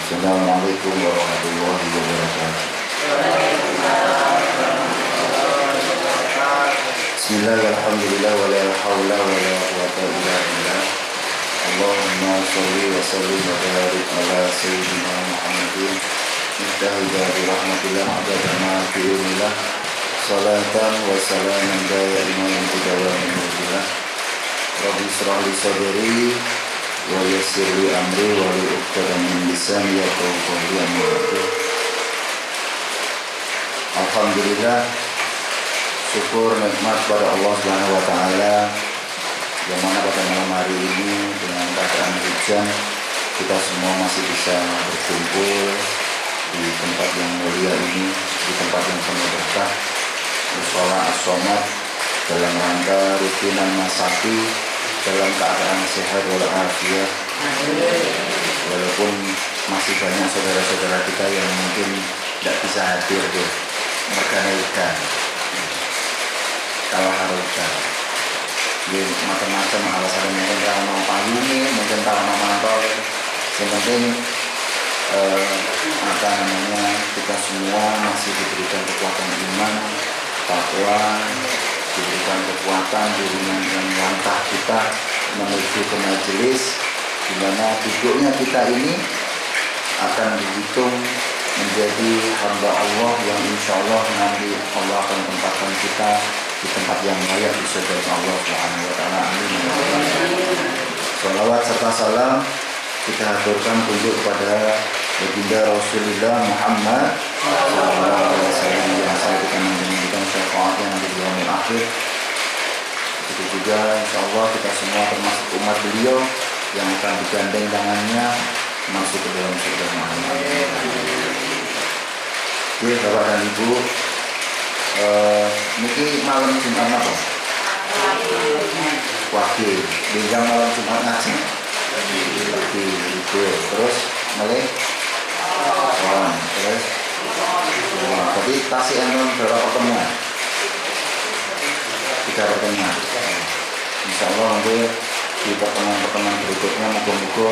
Assalamualaikum warahmatullahi wabarakatuh. Bismillahirrahmanirrahim. Wa la haula wa la quwwata illa billah. Allahumma shalli wa sallim wa barik ala sayyidina Muhammadin miftahil rahmatillah adada ma fi ilmillah. Salatan wa salaman daiman bidawamin billah. Rabbi israh li sadri wa yassir li amri wa li 'uqdatam min lisani yafqahu qawli. Alhamdulillah, syukur nikmat pada Allah Subhanahu wa taala yang mana pada malam hari ini dengan keadaan hujan kita semua masih bisa berkumpul di tempat yang mulia ini, di tempat yang penuh berkah, mushola as-somad, dalam rangka rutinan masaki dalam keadaan sehat walafiat. Walaupun masih banyak saudara-saudara kita yang mungkin tidak bisa hadir tuh, mereka ikan kalau harusan di macam-macam alasan, mungkin kalau mau payungi, mungkin kalau mau mantau. Yang penting kita semua masih diberikan kekuatan iman, takwa, diberikan kekuatan diringankan langkah kita menuju ke majelis di mana duduknya kita ini akan dihitung menjadi hamba Allah yang insya Allah nanti Allah akan tempatkan kita di tempat yang layak di surga Allah Subhanahu wa taala. Amin. Shalawat serta salam kita haturkan untuk kepada baginda Rasulullah Muhammad sallallahu alaihi wasallam yang saya kita menjadikan syafaatnya nanti di yaumil akhir. Itu juga insya Allah kita semua termasuk umat beliau yang akan digandeng tangannya masuk ke dalam surga Muhammad. Oke, Bapak dan Ibu, niki malam Jumat apa? Wakil, bintang malam Jumat ngaji. Wakil, itu terus mulai. Terus. Jadi tasik enten berapa pertemuan? 3 pertemuan. Insya Allah nanti di pertemuan-pertemuan berikutnya moga-moga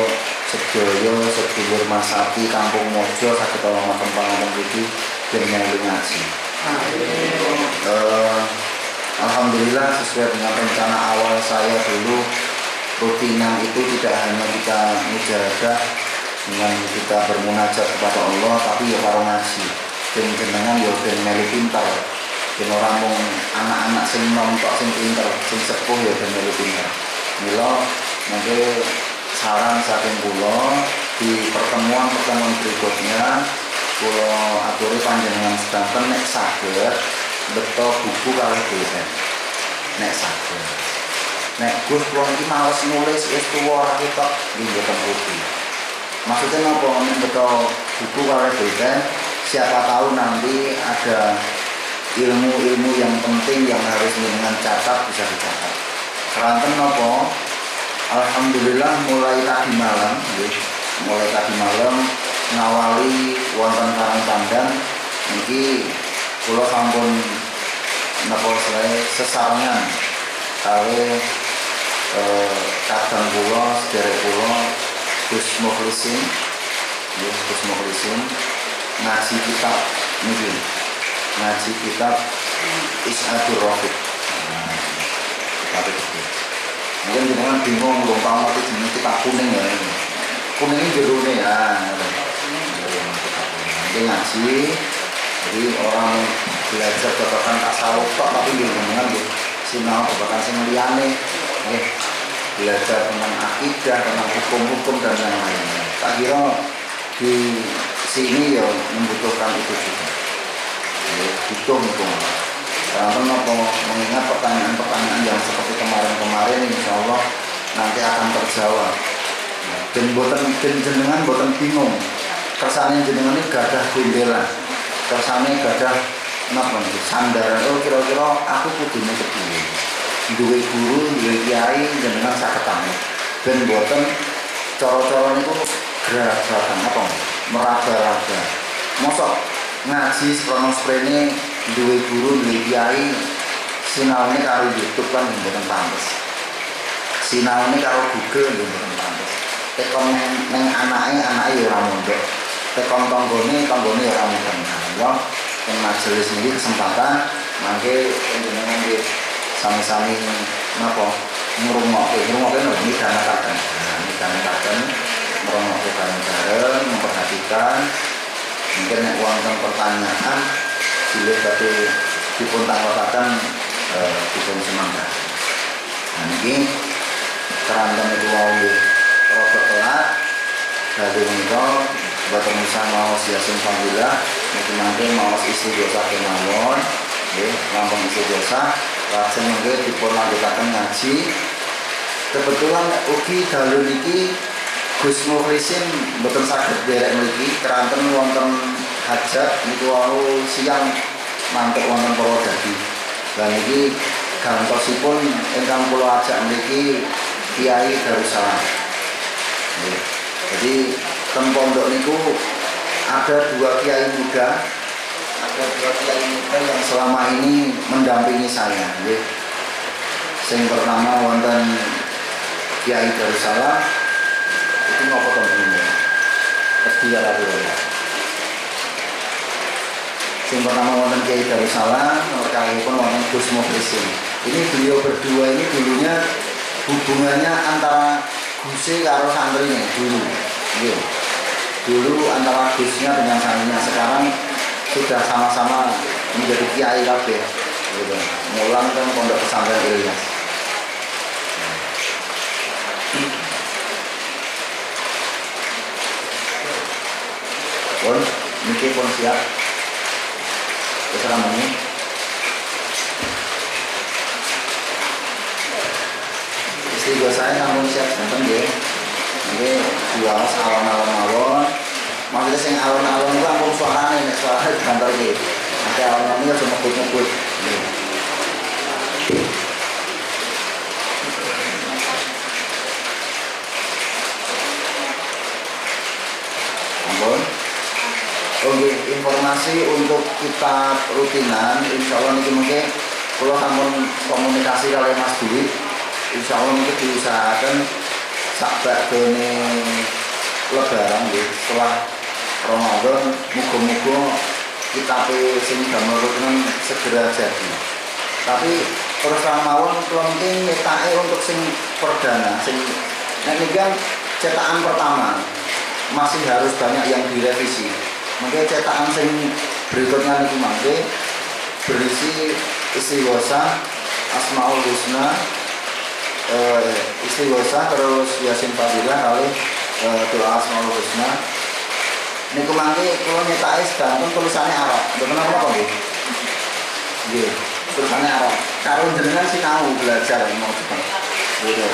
sedaya sedulur Masaki Kampung Mojo saged matem pangapunten iki ben ngaji. Alhamdulillah, sesuai dengan rencana awal saya dulu, rutinan itu tidak hanya kita mujahadah dengan kita bermunajat kepada Allah, tapi ya karo ngaji. Ben jenengan ya ben melu pinter. Ben ora mung anak-anak sing nontok sing pinter, sing sepuh ya ben melu pinter. Mila mungkin saran saking kula di pertemuan-pertemuan berikutnya kula aturi panjenengan sedanten nek saged beto buku kalih dosen. Nek saged. Nek Gus kula iki males nulis wis tuwa ora ketok nggih mboten rugi. Maksudnya napa nek beto buku kalih dosen, siapa tahu nanti ada ilmu-ilmu yang penting yang harus dengan catat bisa dicatat. Keranten napa? Alhamdulillah mulai tadi malam ngawali wonten Karangpandan niki kula sampun napa sesarengan kali kadang kula sederek kula Gus Mukhlisin ngaji kitab niki, ngaji kitab Is'adur Rafiq. Mungkin jenengan bingung lupa mati jenis kitab kuning ya. Kuning ini jerune ya. Mungkin ngaji, jadi orang belajar babakan tasawuf tapi jenengan sinau babakan sing liyane. Belajar tentang akidah, tentang hukum-hukum dan yang lainnya. Tak kira di sini ya membutuhkan itu juga. Hitung-hitung. Karena mengingat pertanyaan-pertanyaan yang seperti kemarin-kemarin, insya Allah nanti akan terjawab. Dan jenengan boten bingung. Kersane jenengan ini gadah bendera, kersane gadah sandaran. Oh kira-kira aku kudune kepiye? Duwe guru, duwe kiai, jenengan saketane. Ben boten cara-cara niku gerakan meraba-raba. Mosok ngaji seprono-sprene duwe guru, duwe kiai, sinaune karo YouTube kan mboten pantes. Sinaune karo Google mboten pantes. Tekon neng anake ya ora mondok. tonggone ora mungkin. Nah, yang majelis ini kesempatan mangke jenengan nggih sami-sami napa ngrungokke midhangetaken. Nah, midhangetaken ngrungokke bareng-bareng memperhatikan mungkin nek wonten pertanyaan silih badhe dipun tanggotaken dipun semangat. Nah niki keranten niku wau nggih rada telat. Dadi menika boten usah maos yasin fadilah niki mangke maos istighosa kemawon nggih lampung istighosa lajeng nggih dipun lanjutaken ngaji. Kebetulan ugi dalu niki Gus Mukhlisin boten saged derek mriki keranten wonten hajat niku wau siang mantuk wonten Purwodadi. Lah niki gantosipun ingkang kula ajak mriki Kiai Darussalam. Jadi ten pondok niku ada dua kiai muda yang selama ini mendampingi saya. Yang pertama wonten Kiai Darussalam itu ngopo to niku. Kedua lagi. Yang pertama wonten Kiai Darussalam, nomor kali pun wonten Gus Mukhlisin. Ini beliau berdua ini dulunya hubungannya antara Gusnya karo santrinya dulu. Iya. Dulu antara Gusnya dengan santrinya, sekarang sudah sama-sama menjadi kiai kabeh. Gitu. Mulang kan pondok pesantren Ilyas. Pun, niki pun siap. Keseramane. Istighosa namun siap sampun nggih. Nggih diwaos alon-alon mawon. Maksudnya sing alon-alon iku ampun suarane nek suarane kantor iki. Nek alon-alon iki cuma ngebut-ngebut. Ampun. Oke, informasi untuk kitab rutinan, insya Allah niki mungkin kalau sampun komunikasi kali Mas Dwi, insya Allah mungkin diusahakan sabar dene Lebaran gitu. Setelah Ramadan, muga-muga kitab sing damel rutinan segera jadi. Tapi terus mawon kula mungkin nyetake untuk sing perdana, sing nek niki kan cetakan pertama masih harus banyak yang direvisi. Mungkin cetakan sing berikutnya niki mangke berisi istighosa Asmaul Husna, istighosa terus Yasin Fadilah kali doa Asmaul Husna. Niku mangke kula nyetake sedanten tulisannya Arab. Mboten apa-apa nggih. Nggih, tulisannya Arab. Karo jenengan sinau belajar mau cepet. Gitu.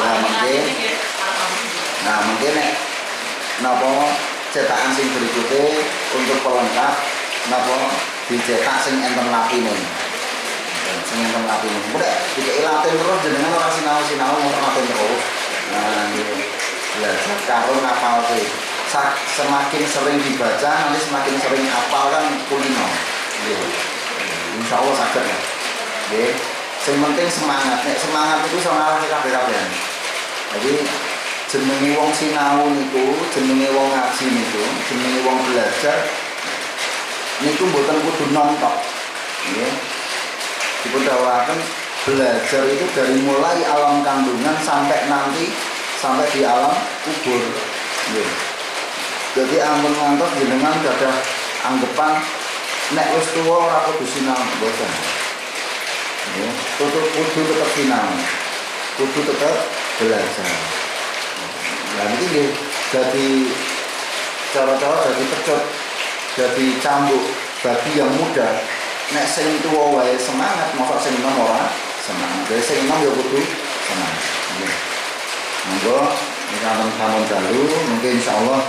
Nah, mungkin nek napa cetakan sing berikutnya untuk pelengkap napa dicetak sing enten lapine. Sing enten lapine. Udah dikei latin terus jenengan ora sinau-sinau mau latin terus. Nah, gitu. Belajar karo ngapal kuwi. Semakin sering dibaca nanti semakin sering hafal kan kulino. Nggih. Insyaallah saged ya. Nggih. Sing penting semangat. Nek semangat itu sama kabeh-kabehan. Jadi jenenge wong sinau niku, jenenge wong ngaji niku, jenenge wong belajar niku mboten kudu nontok. Nggih. Dipun dawuhaken belajar itu dari mulai alam kandungan sampai nanti sampai di alam kubur. Nggih. Jadi ampun ngantos jenengan gadah anggapan nek wis tuwa ora kudu sinau mboten. Nggih. Kudu tetep sinau. Kudu tetep belajar. Nah ini nggih jadi cara-cara jadi pecut, jadi cambuk bagi yang muda. Nek sing tuwa wae semangat, mosok sing enom ora semangat. Jadi sing enom ya kudu semangat. Nggih. Monggo sampun dalu, mungkin insyaallah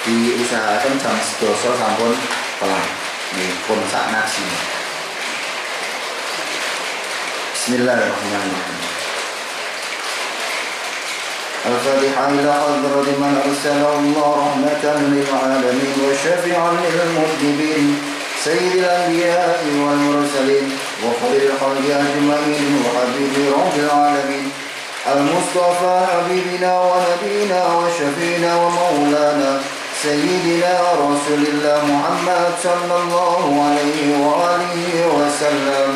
diusahakan jam 12 sampun pelan. Nggih, pun sak ngaji. Bismillahirrahmanirrahim. الفاتحة إلى حضرة من أرسله الله رحمة للعالمين وشفيعا للمذنبين سيد الأنبياء والمرسلين وخير الخلق أجمعين وحبيب رب العالمين المصطفى حبيبنا ونبينا وشفينا ومولانا سيدنا رسول الله محمد صلى الله عليه وآله وسلم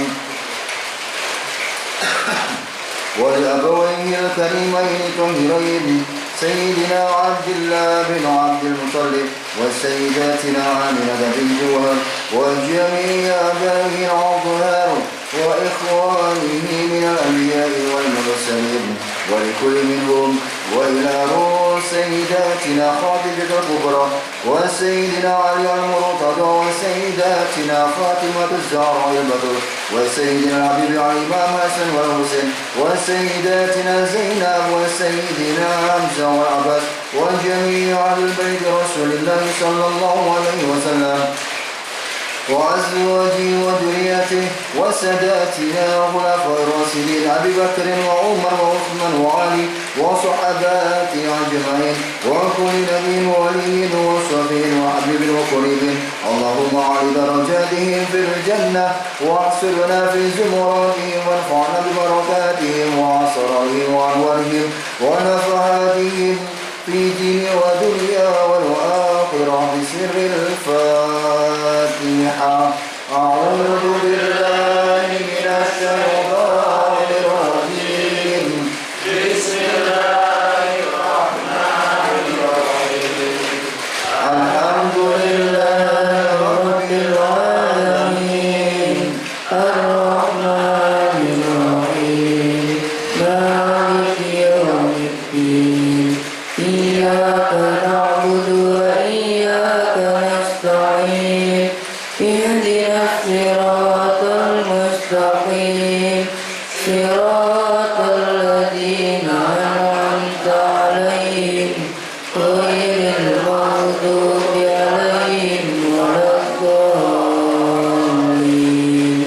ولأبويه الكريمين الطاهرين سيدنا عبد الله بن عبد المطلب وسيداتنا آمنة بنت وهب وجميع آبائه الأطهار وإخوانه من الأنبياء والمرسلين ولكل منهم وإلى روح سيداتنا خديجة الكبرى وسيدنا علي المرتضى وسيداتنا فاطمة الزهراء البتول وسيدنا الحبيب الإمام حسن والحسين وسيداتنا زينب وسيدنا حمزة والعباس وجميع أهل البيت رسول الله صلى الله عليه وسلم وأزواجه وذريته وساداتنا وخلفاء الراشدين أبي بكر وعمر وعثمان وعلي وصحابته أجمعين وكل نبي ولي وصفي وحبيب وقريب اللهم أعلِ درجاتهم في الجنة واحشرنا في زمراتهم وارفعنا ببركاتهم وعصرهم وأنوارهم ونفحاتهم في دين ودنيا والآخرة بسر الفاتحة. أعوذ بالله من الشيطان الرجيم. بسم الله الرحمن الرحيم. الحمد لله رب العالمين الرحمن الرحيم مالك يوم الدين إياك نعبد وإياك نستعين اهدنا الصراط المستقيم صراط الذين أنعمت عليهم غير المغضوب عليهم ولا الضالين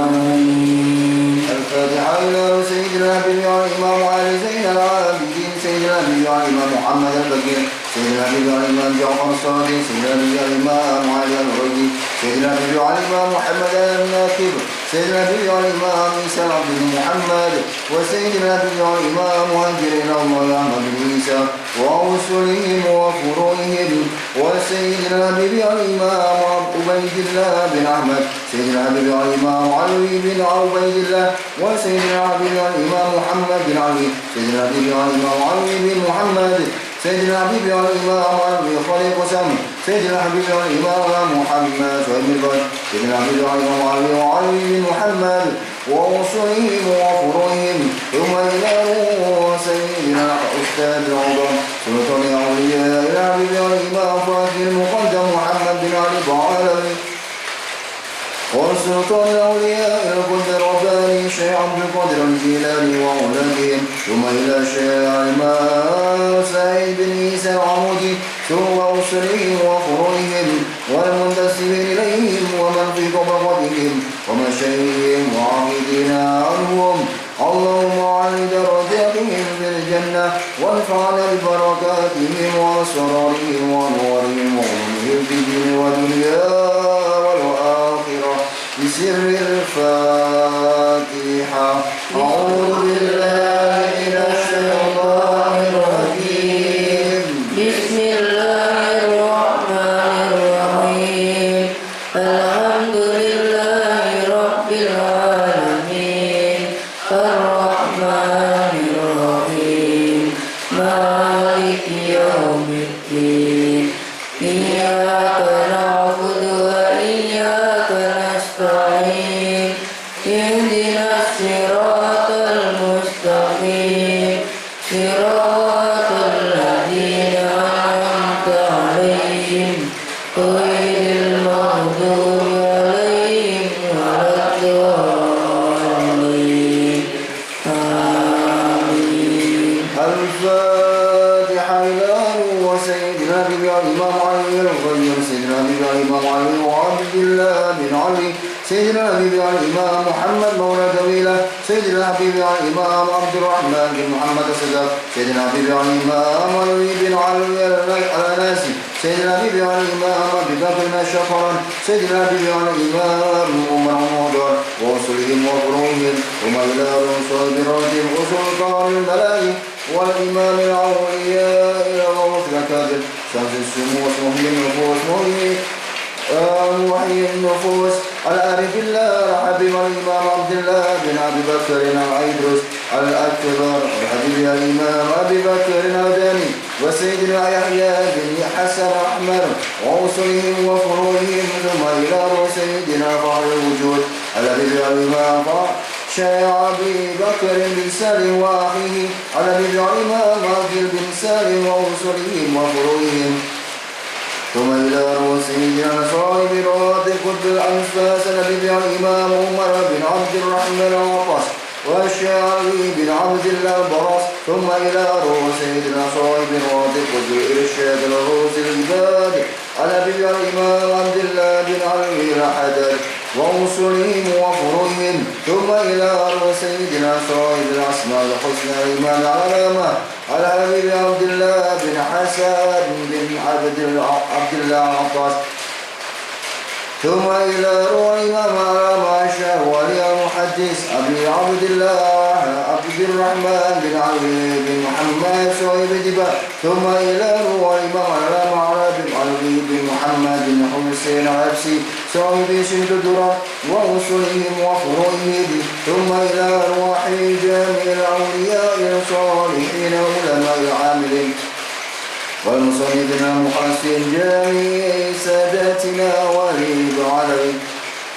آمين. الفاتحة إلى سيدنا النبي والإمام علي زين العابدين سيدنا النبي والإمام محمد البكير سيدنا النبي والإمام جعفر الصادق سيدنا النبي والإمام علي الرشدي سيدنا النبي والإمام محمد الناكب سيدنا النبي والإمام عيسى عبد محمد وسيدنا النبي والإمام مهاجرين الله أحمد بن عيسى ورسلهم وفروعهم وسيدنا النبي والإمام عبيد الله بن أحمد سيدنا النبي والإمام علي بن عبيد الله وسيدنا النبي والإمام محمد بن علي سيدنا النبي والإمام علي بن محمد سيدنا الحبيب والإمام علي خليق سم سيدنا الحبيب والإمام محمد شهيد البشر سيدنا الحبيب والإمام علي وعلي بن محمد ورسلهم وفروعهم ثم إلى روح سيدنا أستاذ العظام سلطان الأولياء إلى الحبيب والإمام فاتح المقدم محمد بن علي بعلوي وسلطان الأولياء القدس الرباني شيخ عبد القادر الجيلاني وأولادهم ثم إلى شيخ الإمام سعيد بن عيسى العمودي ثم رسلهم وفروعهم والمنتسبين إليهم ومن في طبقتهم ومشايخهم وعابدين عنهم اللهم أعلِ درجاتهم في الجنة وانفعنا ببركاتهم وأسرارهم وأنوارهم وعلومهم في الدين والدنيا والآخرة بسر الفاتحة. أعوذ بالله من الشيطان الرجيم. بسم الله الرحمن الرحيم. الحمد لله رب العالمين الرحمن الرحيم مالك يوم الدين إياك نعبد وإياك نستعين اهدنا الصراط المستقيم صراط الذين أنعمت عليهم غير المغضوب عليهم ولا الضالين آمين. الفاتحة إلى سيدنا النبي والإمام علي الغير سيدنا النبي والإمام علي وعبد الله بن علي سيدنا النبي والإمام محمد مولى طويلة سيدنا الحبيب والإمام عبد الرحمن بن محمد الصدق سيدنا الحبيب والإمام علي بن علي الأناسي سيدنا الحبيب والإمام أبي بكر الشفران سيدنا الحبيب والإمام عمر المهدر ورسلهم وفروعهم ثم إلى رسل براتهم وسلطان الملائكة والإمام الأولياء إلى غفلة الأكابر شمس الشموس محيي النفوس محيي النفوس العارف بالله حبيب الإمام عبد الله بن أبي بكر العيدروس الأكبر الحبيب الإمام أبي بكر الأداني وسيدنا يحيى بن حسن أحمر وأصولهم وفروعهم ثم إلى سيدنا فخر الوجود الحبيب الإمام شيع أبي بكر بن سالم وأخيه الحبيب الإمام عقيل بن سالم وأصولهم وفروعهم ثم إلى سيدنا صاحب رواد القطب الأنفاس الحبيب الإمام عمر بن عبد الرحمن العباس والشاعري بن عبد الله البراس ثم إلى سيدنا صاحب رواد القطب الإرشاد الغوث العباد الحبيب الإمام عبد الله بن علي الحدث وأصولهم وفروعهم ثم إلى سيدنا صاحب الأسماء الحسنى الإمام العلامة الحبيب عبد الله بن حسن بن عبد الله العباس ثم إلى روح الإمام علامة الشهوالي المحدث أبي عبد الله عبد الرحمن بن علي بن محمد صاحب دبا ثم إلى روح الإمام علامة علي بن محمد بن حسين العبسي صاحب شهد الدرر وأصولهم وفروعهم ثم إلى روح جميع الأولياء الصالحين علماء العاملين والمصنفين المحسن جميع ساداتنا وليد عليه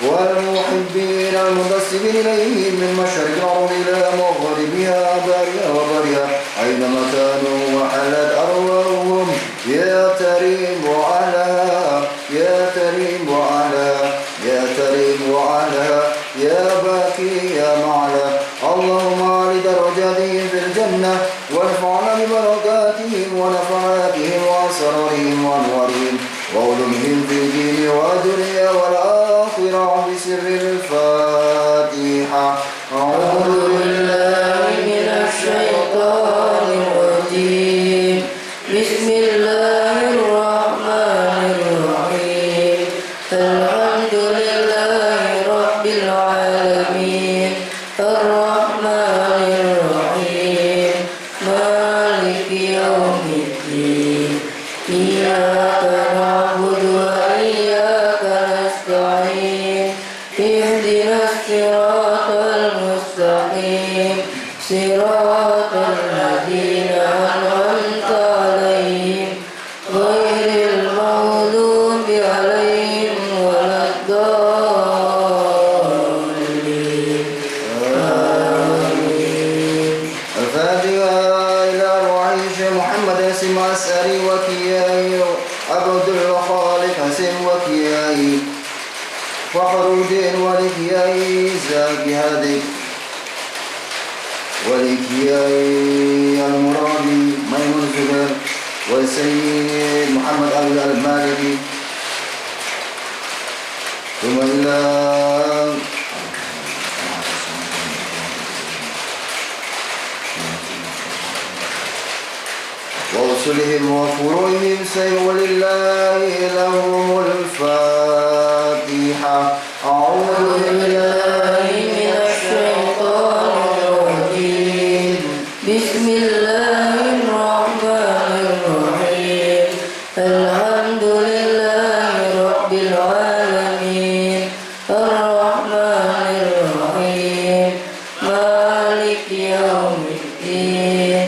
والمحبين المنتسبين إليهم من مشرق الأرض إلى مغربها بارها وبرها أينما كانوا وحلت أرواحهم يا كريم وأهلها يا كريم وأهلها يا كريم وأهلها يا باكي يا معلى اللهم أعلي درجاتهم في الجنة وارفعنا ببركاتهم ونفعاتهم وأسرارهم وأنوارهم وعلومهم في الدين والدنيا والآخرة بسر الفاتحة. أعوذ بالله من الشيطان الرجيم. بسم الله الرحمن الرحيم. الحمد لله رب العالمين الرحمن الرحيم مالك يوم الدين إياك نعبد وإياك نستعين اهدنا الصراط المستقيم صراط الذين أنعمت عليهم غير المغضوب عليهم ولا الضالين آمين. الفاتحة إلى روح محمد اسم أسأري وكياي عبد الخالق اسم وكياي فخر الدين ولكياي زاكي هادي ولكياي المرابي ميمون الزبير والسيد محمد أبي المالكي ثم إلى وأصولهم وفروعهم ولله لهم الفاتحة. أعوذ بالله من الشيطان الرجيم. بسم الله الرحمن الرحيم. الحمد لله رب العالمين الرحمن الرحيم مالك يوم الدين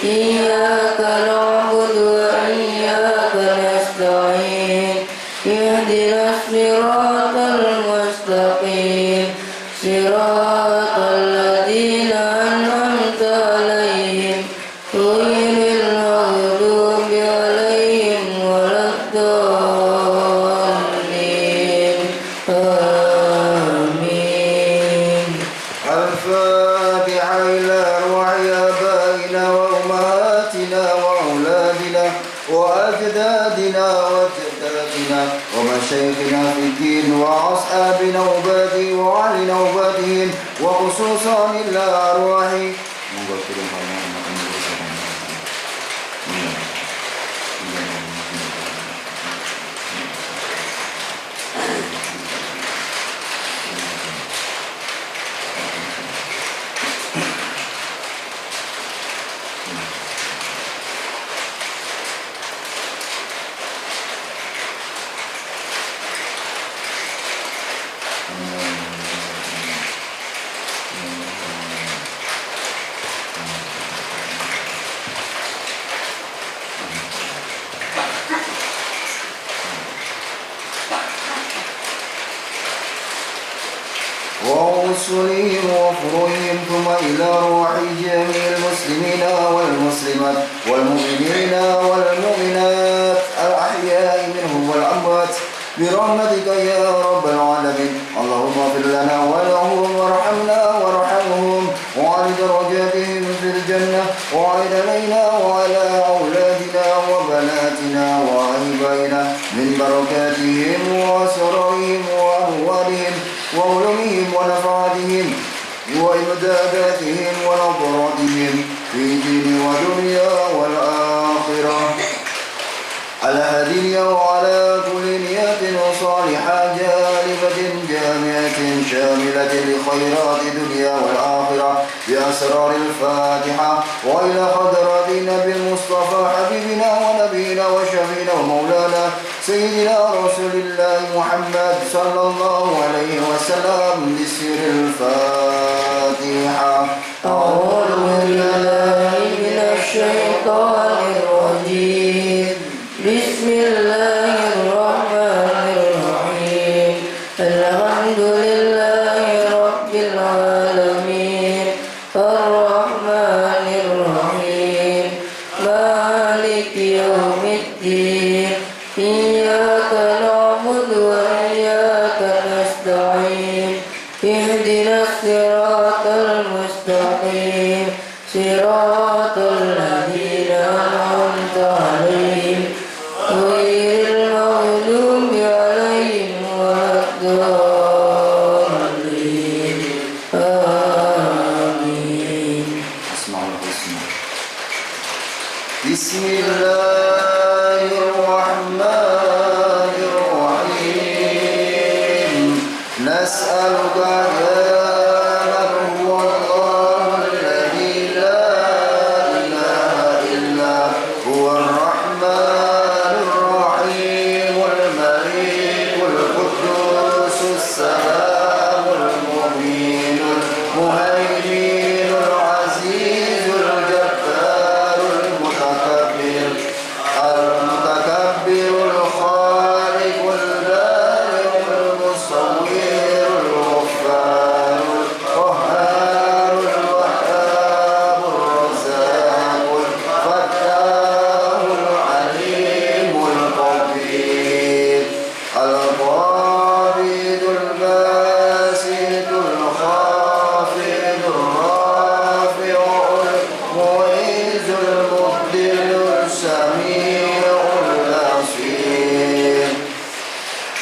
إياك نعبد وإياك نستعين اهدنا الصراط المستقيم صراط الذين أنعمت عليهم غير المغضوب عليهم ولا الضالين آمين. الفاتحة إلى أرواح آبائنا وأمهاتنا وأولادنا وأجدادنا وجداتنا ومشايخنا في الدين وأصحاب نوباتهم وأهل نوباتهم وخصوصا إلى أرواح أصولهم وفروعهم ثم إلى روح جميع المسلمين والمسلمات والمؤمنين والمؤمنات الأحياء منهم والأموات برحمتك يا رب العالمين. اللهم اغفر لنا ولهم وارحمنا وارحمهم وعلى درجاتهم في الجنة وعلى علينا وعلى أولادنا وبناتنا وآبائنا من بركاتهم وأسرارهم وأموالهم وعلومهم ونفعاتهم وإمداداتهم ونظراتهم في دين ودنيا والآخرة على هدي وعلى كل نية صالحة جالبة جامعة شاملة لخيرات الدنيا والآخرة بأسرار الفاتحة وإلى حضرة النبي المصطفى حبيبنا ونبينا وشفينا ومولانا سيدنا رسول الله محمد صلى الله عليه وسلم بسر الفاتحة. أعوذ بالله من الشيطان الرجيم. بسم الله الرحمن الرحيم. الحمد لله رب العالمين الرحمن الرحيم مالك يوم الدين إياك نعبد وإياك نستعين اهدنا الصراط المستقيم صراط الذين أنعمت عليهم غير المغضوب عليهم ولا الضالين آمين. أسمع الحسنى. بسم الله الرحمن الرحيم. نسألك يا من هو الله الذي لا إله إلا هو الرحمن الرحيم الملك القدوس السلام المؤمن المهيمن العزيز الجبار المتكبر الخالق البارئ المصور الغفار القهار الوهاب الرزاق الفتاح العليم الخبير القابض الباسط الخافض الرافع المعز المبدل السميع البصير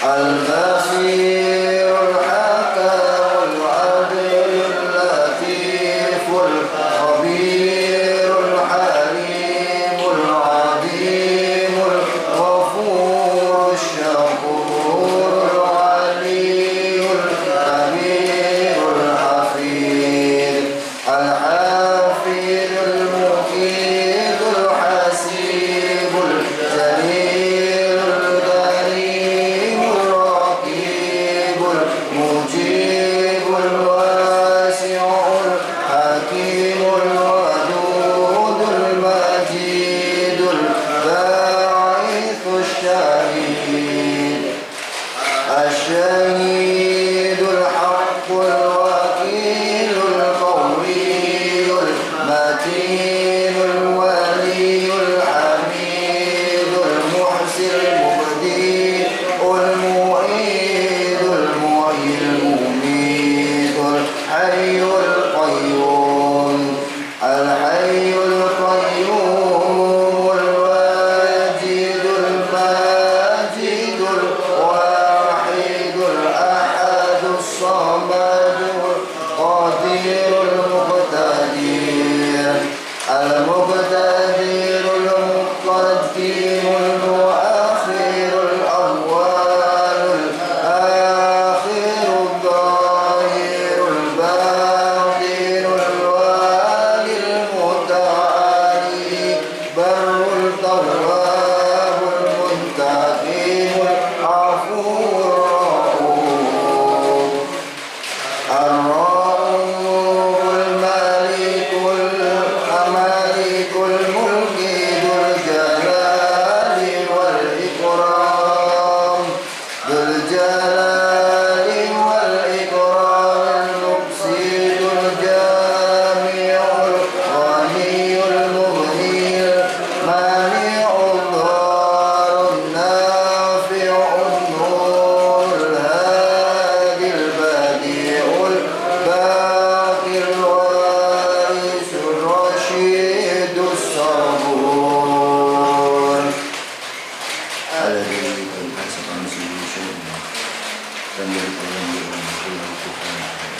البصير الحكم العدل اللطيف الخبير الحليم العظيم الغفور الشكور العلي الكبير الحفيظ الحافظ المقيت الحسيب الجليل الكريم الرقيب المجيب الواسع الحكيم الودود المجيد الباعث الشهيد الحق الوكيل القوي المتين الولي الحميد المحسن المبدي المعيد المحيي المميت الحي القيوم الحي القيوم الواجد الماجد الذي ليس كمثله شيء لم يلد ولم يولد ولم يكن له كفوا أحد.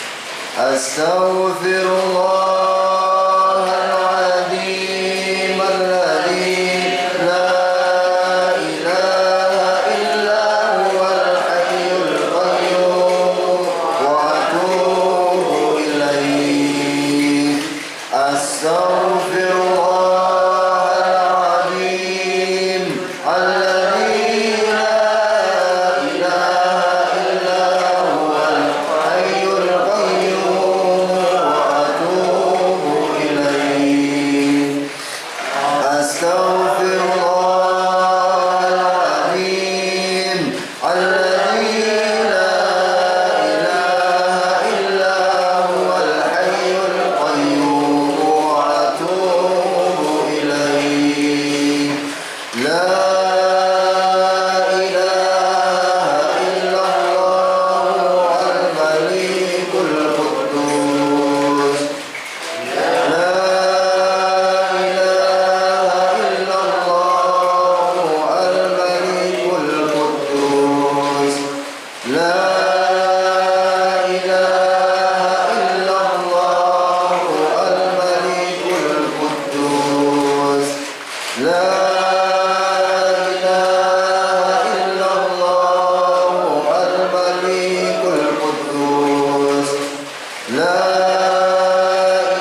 أستغفر الله العظيم الذي لا إله إلا هو الحي القيوم وأتوب إليه. أستغفر الله العظيم الذي لا إله إلا هو الحي القيوم وأتوب إليه. أستغفر الله العظيم الذي لا إله إلا هو الحي القيوم وأتوب إليه. لا إله إلا الله الملك القدوس. لا إله إلا الله الملك القدوس. لا إله إلا الله الملك القدوس. لا إله إلا الله الملك القدوس. لا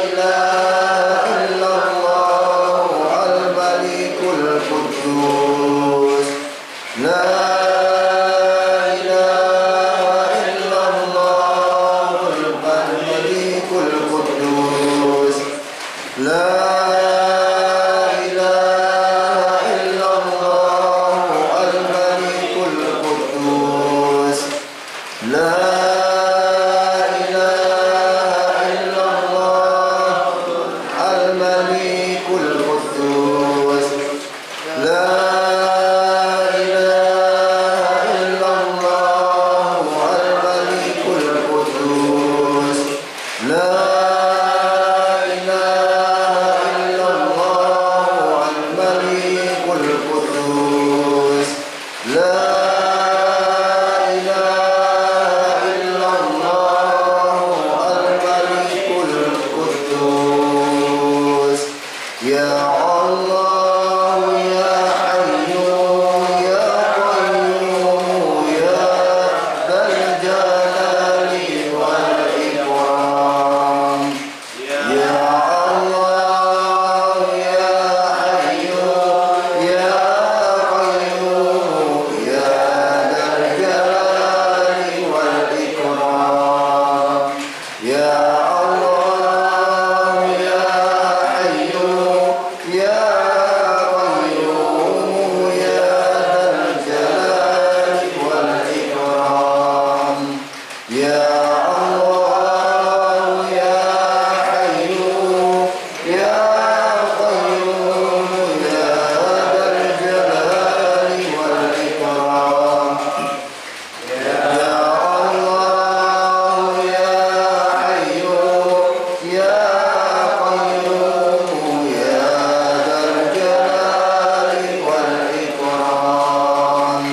إله إلا الله الملك القدوس. لا إله إلا الله الملك القدوس. لا إله إلا الله الملك القدوس. لا إله إلا الله الملك القدوس. لا إله إلا الله الملك القدوس. لا إله إلا الله الملك القدوس. لا إله إلا الله الملك القدوس. يا الله يا حي يا قيوم يا ذا الجلال والإكرام. يا الله يا حي يا قيوم يا ذا الجلال والإكرام. يا الله يا حي يا قيوم يا ذا الجلال والإكرام. يا الله يا حي يا قيوم يا ذا الجلال والإكرام. يا الله يا حي يا قيوم يا ذا الجلال والإكرام.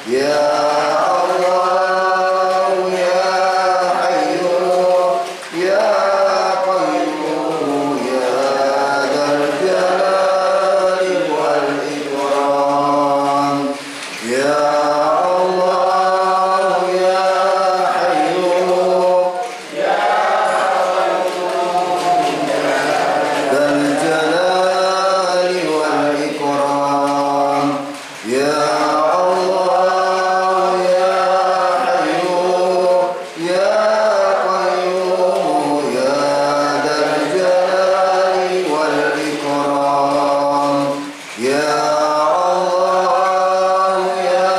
يا الله يا حي يا قيوم يا ذا الجلال والإكرام. يا الله يا حي ذا الجلال والإكرام. يا الله يا حي يا قيوم يا ذا الجلال والإكرام. يا الله يا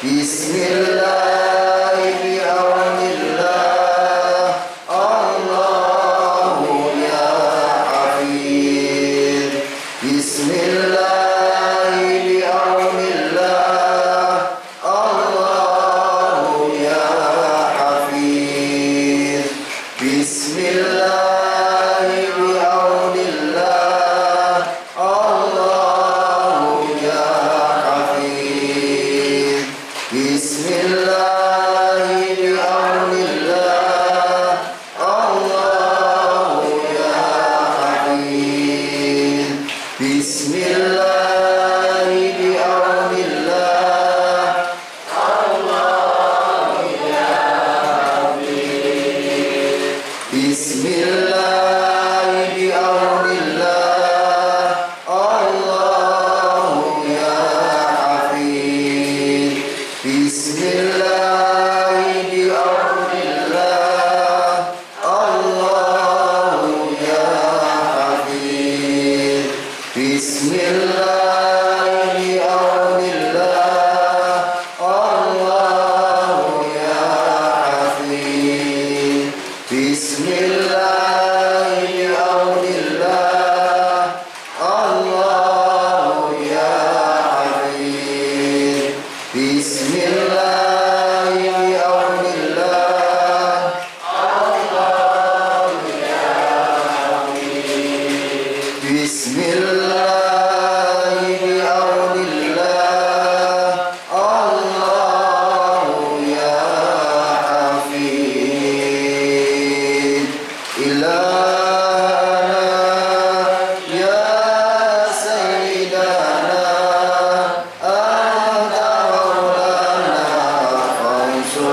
Bismillah bi'aunillah, Allahu ya hafid. Bismillah bi'aunillah, Allahu ya hafid. Bismillah bi'aunillah, Allahu ya hafid. Bismillah bi'aunillah, Allahu ya hafid. Bismillah bi'aunillah, Allahu ya hafid. Bismillah bi'aunillah, Allahu ya hafid. Bismillah bi'aunillah, Allahu ya hafid. Bismillah bi'aunillah, Allahu ya hafid. Bismillah bi'aunillah, Allahu ya hafid. Bismillah bi'aunillah, Allahu ya hafid. Bismillah bi'aunillah, Allahu ya hafid. Ilahana ya sayyidana, anta maulana fansurna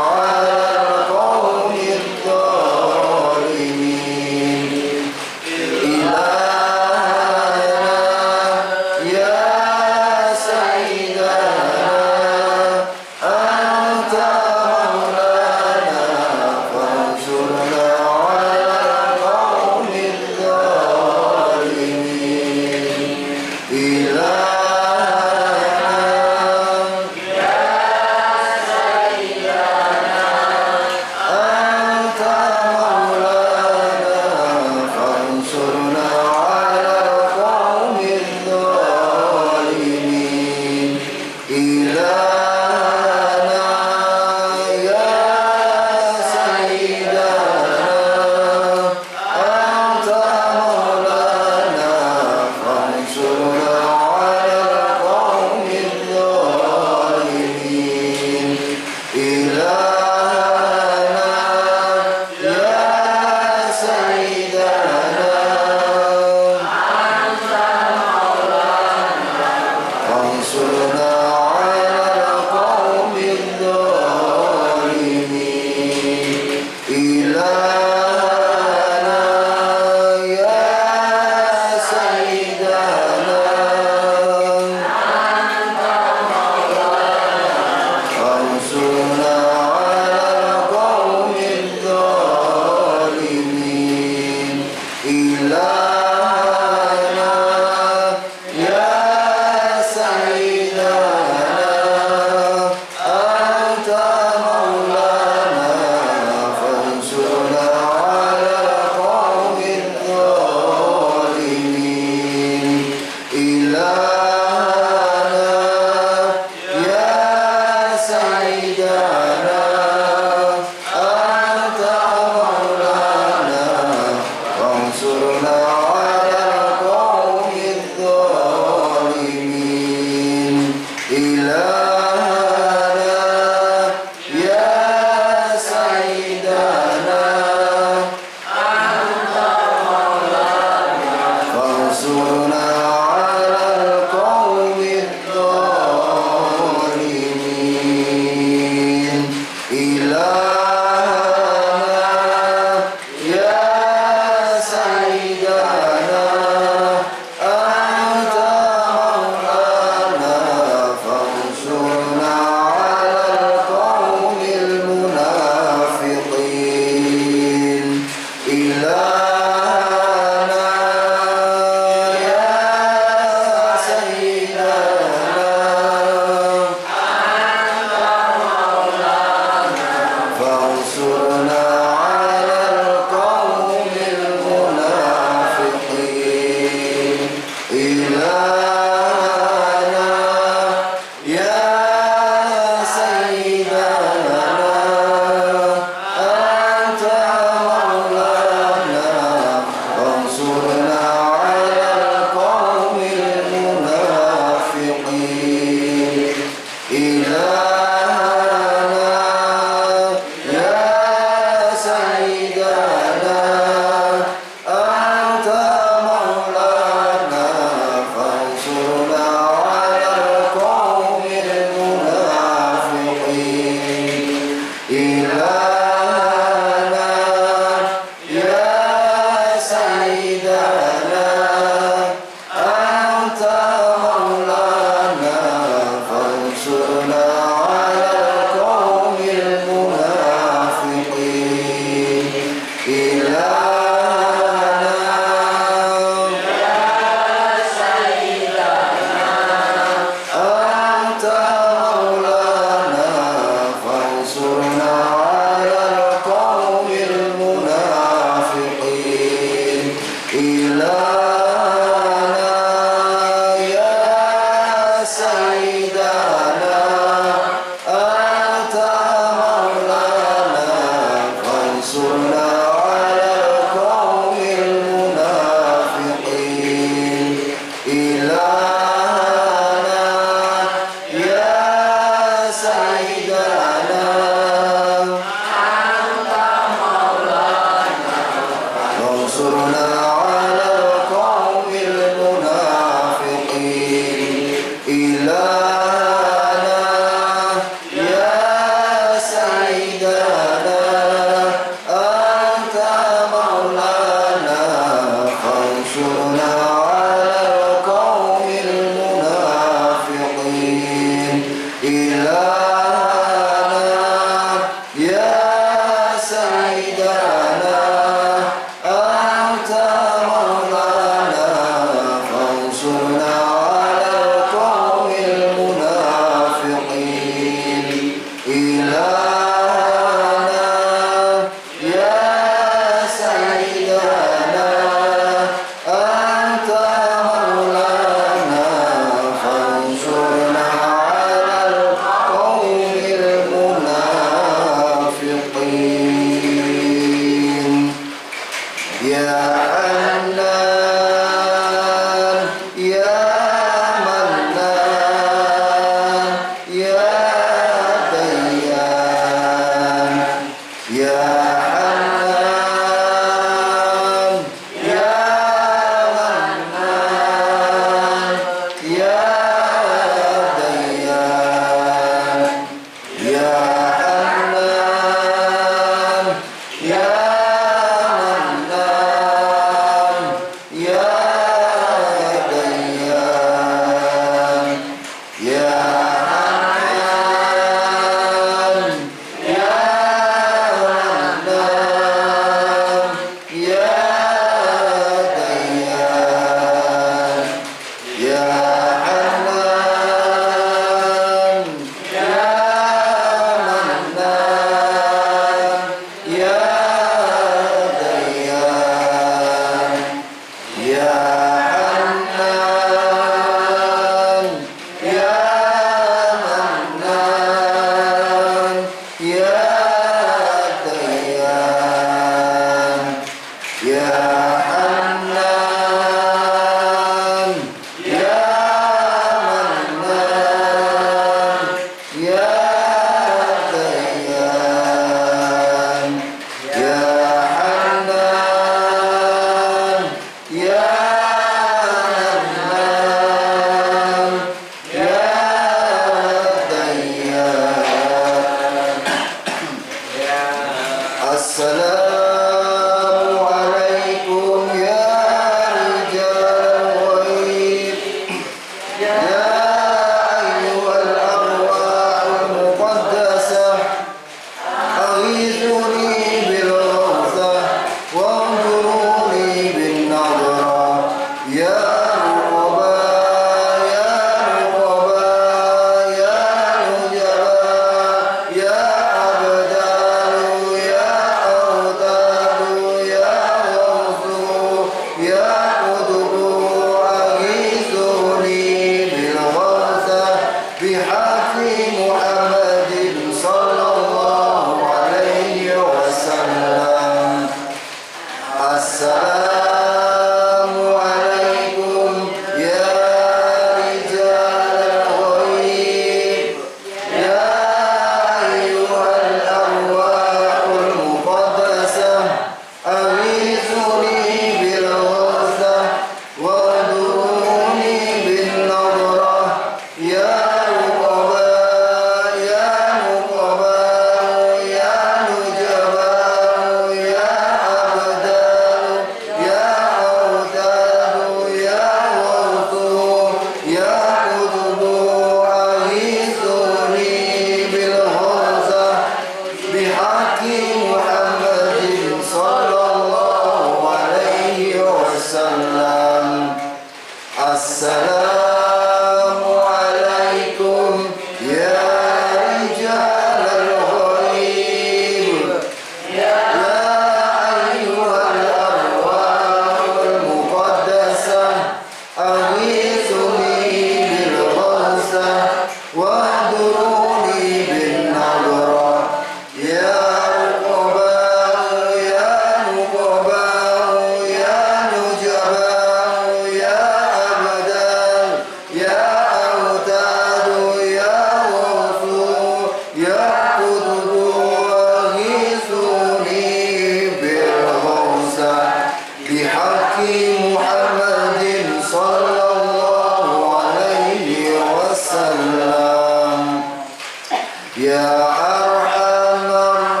Ya Arhamar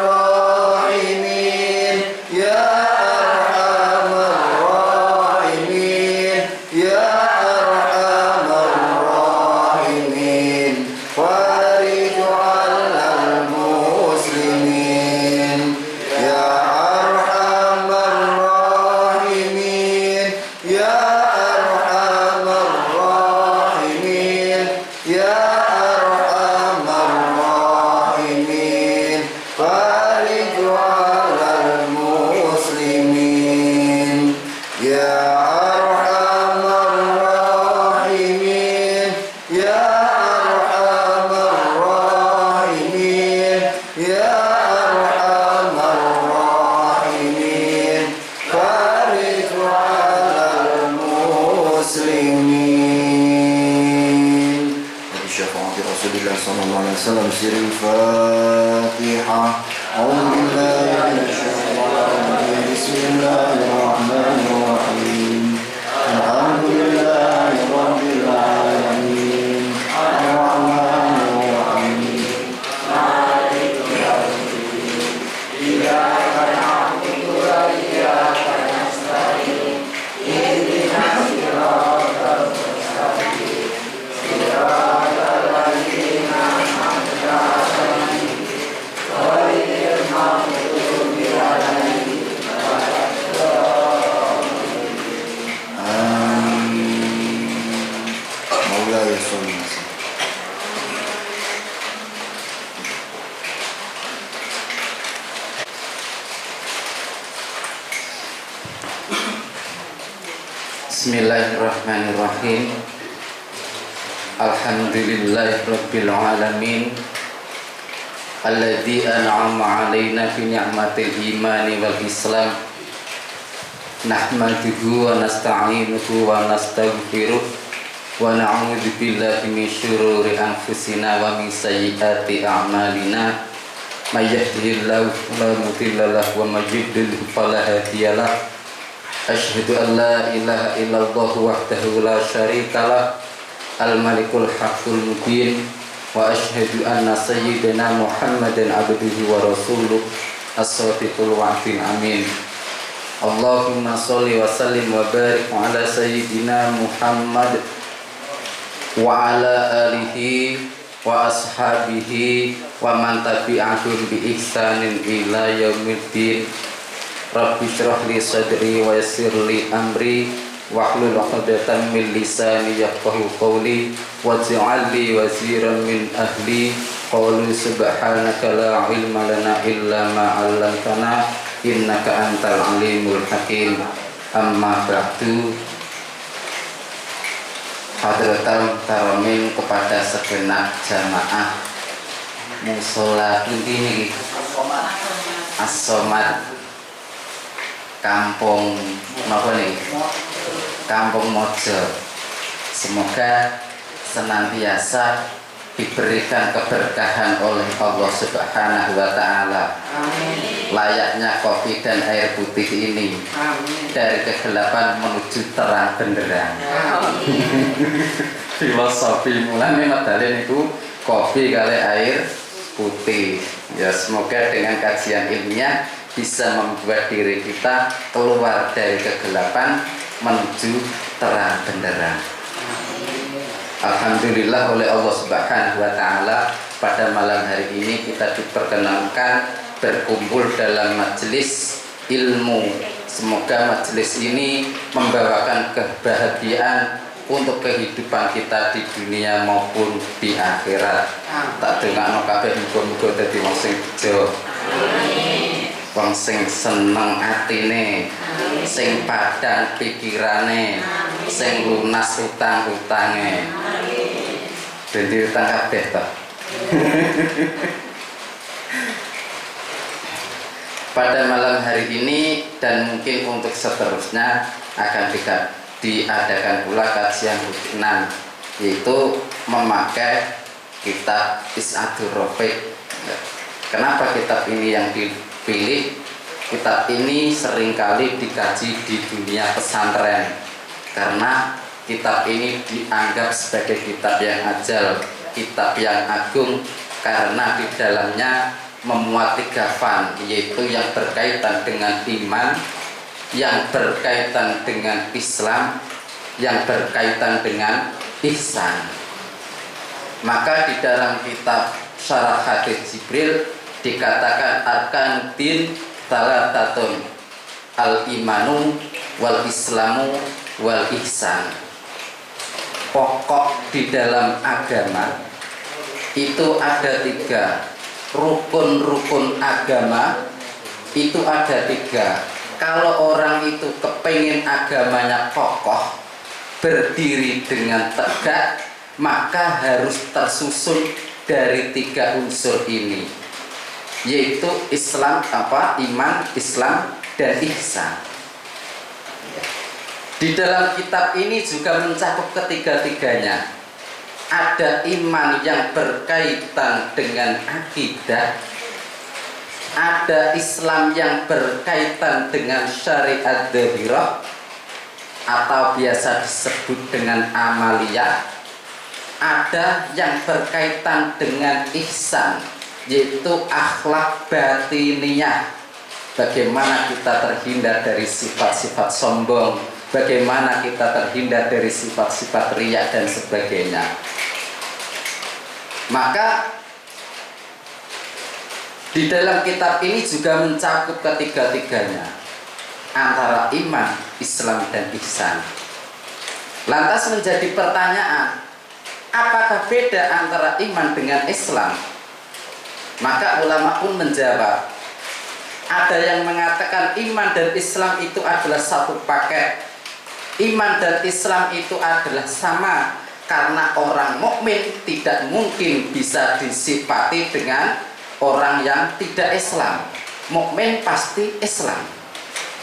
Rahimin, Ya Arhamar Rahimin, Ya Arhamar Rahimin, farij 'alal muslimin. Ya Arhamar Rahimin, Ya Arhamar Rahimin, Ya Arhamar Rahimin, farij 'alal muslimin. Ya Arhamar Rahimin, Ya Arhamar Rahimin, Ya Arhamar Rahimin, farij 'alal muslimin. Bi syafaati Rasulillah sallallahu alaihi wasallam sirrul Fatihah. A'udzu billahi minasyaitonir rajim. Bismillahirrahmanirrahim. Alhamdulillahi rabbil alamin. Ar-Rahmanir Rahim. Maulaya sholli wa sallim. Bismillahirrahmanirrahim. Alhamdulillahirabbil alamin. Alladzi an'ama 'alaina bi ni'matil imani wal islam. Nahmaduhu wa nasta'inuhu wa nastaghfiruh wa na'udzu billahi min syururi anfusina wa min sayyiati a'malina. May yahdihillahu fala mudilla lahu wa may yudlil fala hadiyalah. Asyhadu an la ilaha illallah wahdahu la syarikalah al-malikul haqqul mubin wa asyhadu anna sayyidina Muhammadan abduhu wa rasuluh as-sadiqul wa'dil amin. Allahumma sholli wa sallim wa barik ala sayyidina Muhammad wa ala alihi wa ashabihi wa man tabi'ahum bi ihsanin ila yaumiddin. Rabbi shrah li sadri wa yassir li amri wahlul 'uqdatam min lisani yafqahu qawli waj'al li waziran min ahli. Qalu subhanaka la ilma lana illa ma 'allamtana innaka antal alimul hakim. Amma ba'du. Hadratul karamin kepada segenap jamaah mushola ini As-Somad Kampung apa nih? Kampung Mojo. Semoga senantiasa diberikan keberkahan oleh Allah Subhanahu wa taala. Amin. Layaknya kopi dan air putih ini. Amin. Dari kegelapan menuju terang benderang. Filosofi mulane medalen itu kopi kali air putih. Ya, semoga dengan kajian ilmiah bisa membuat diri kita keluar dari kegelapan menuju terang benderang. Alhamdulillah oleh Allah Subhanahu wa taala pada malam hari ini kita diperkenankan berkumpul dalam majelis ilmu. Semoga majelis ini membawakan kebahagiaan untuk kehidupan kita di dunia maupun di akhirat. Tak dongakno kabeh muga-muga dadi wong sing bejo. Wong sing seneng atine, sing padhang pikirane, sing lunas utang-utange. Dadi utang kabeh to. Pada malam hari ini dan mungkin untuk seterusnya akan diadakan pula kajian rujukan, yaitu memakai kitab Is'adur Rafiq. Kenapa kitab ini yang dipilih? Kitab ini seringkali dikaji di dunia pesantren karena kitab ini dianggap sebagai kitab yang ajal, kitab yang agung, karena di dalamnya memuat 3 fan, yaitu yang berkaitan dengan iman, yang berkaitan dengan Islam, yang berkaitan dengan ihsan. Maka di dalam kitab Syarah Hadits Jibril dikatakan arkanuddin talatatun, al-imanu wal islamu wal ihsan. Pokok di dalam agama itu ada 3. Rukun-rukun agama itu ada 3. Kalau orang itu kepengen agamanya kokoh, berdiri dengan tegak, maka harus tersusun dari 3 unsur ini, yaitu Islam, iman, Islam, dan ihsan. Di dalam kitab ini juga mencakup ketiga-tiganya. Ada iman yang berkaitan dengan akidah, ada Islam yang berkaitan dengan syariat dhahirah atau biasa disebut dengan amaliyah, ada yang berkaitan dengan ihsan, yaitu akhlak batiniyah. Bagaimana kita terhindar dari sifat-sifat sombong, bagaimana kita terhindar dari sifat-sifat riya dan sebagainya. Maka di dalam kitab ini juga mencakup ketiga-tiganya, antara iman, Islam, dan ihsan. Lantas menjadi pertanyaan, apakah beda antara iman dengan Islam? Maka ulama pun menjawab, ada yang mengatakan iman dan Islam itu adalah satu paket. Iman dan Islam itu adalah sama, karena orang mukmin tidak mungkin bisa disifati dengan orang yang tidak Islam. Mukmin pasti Islam,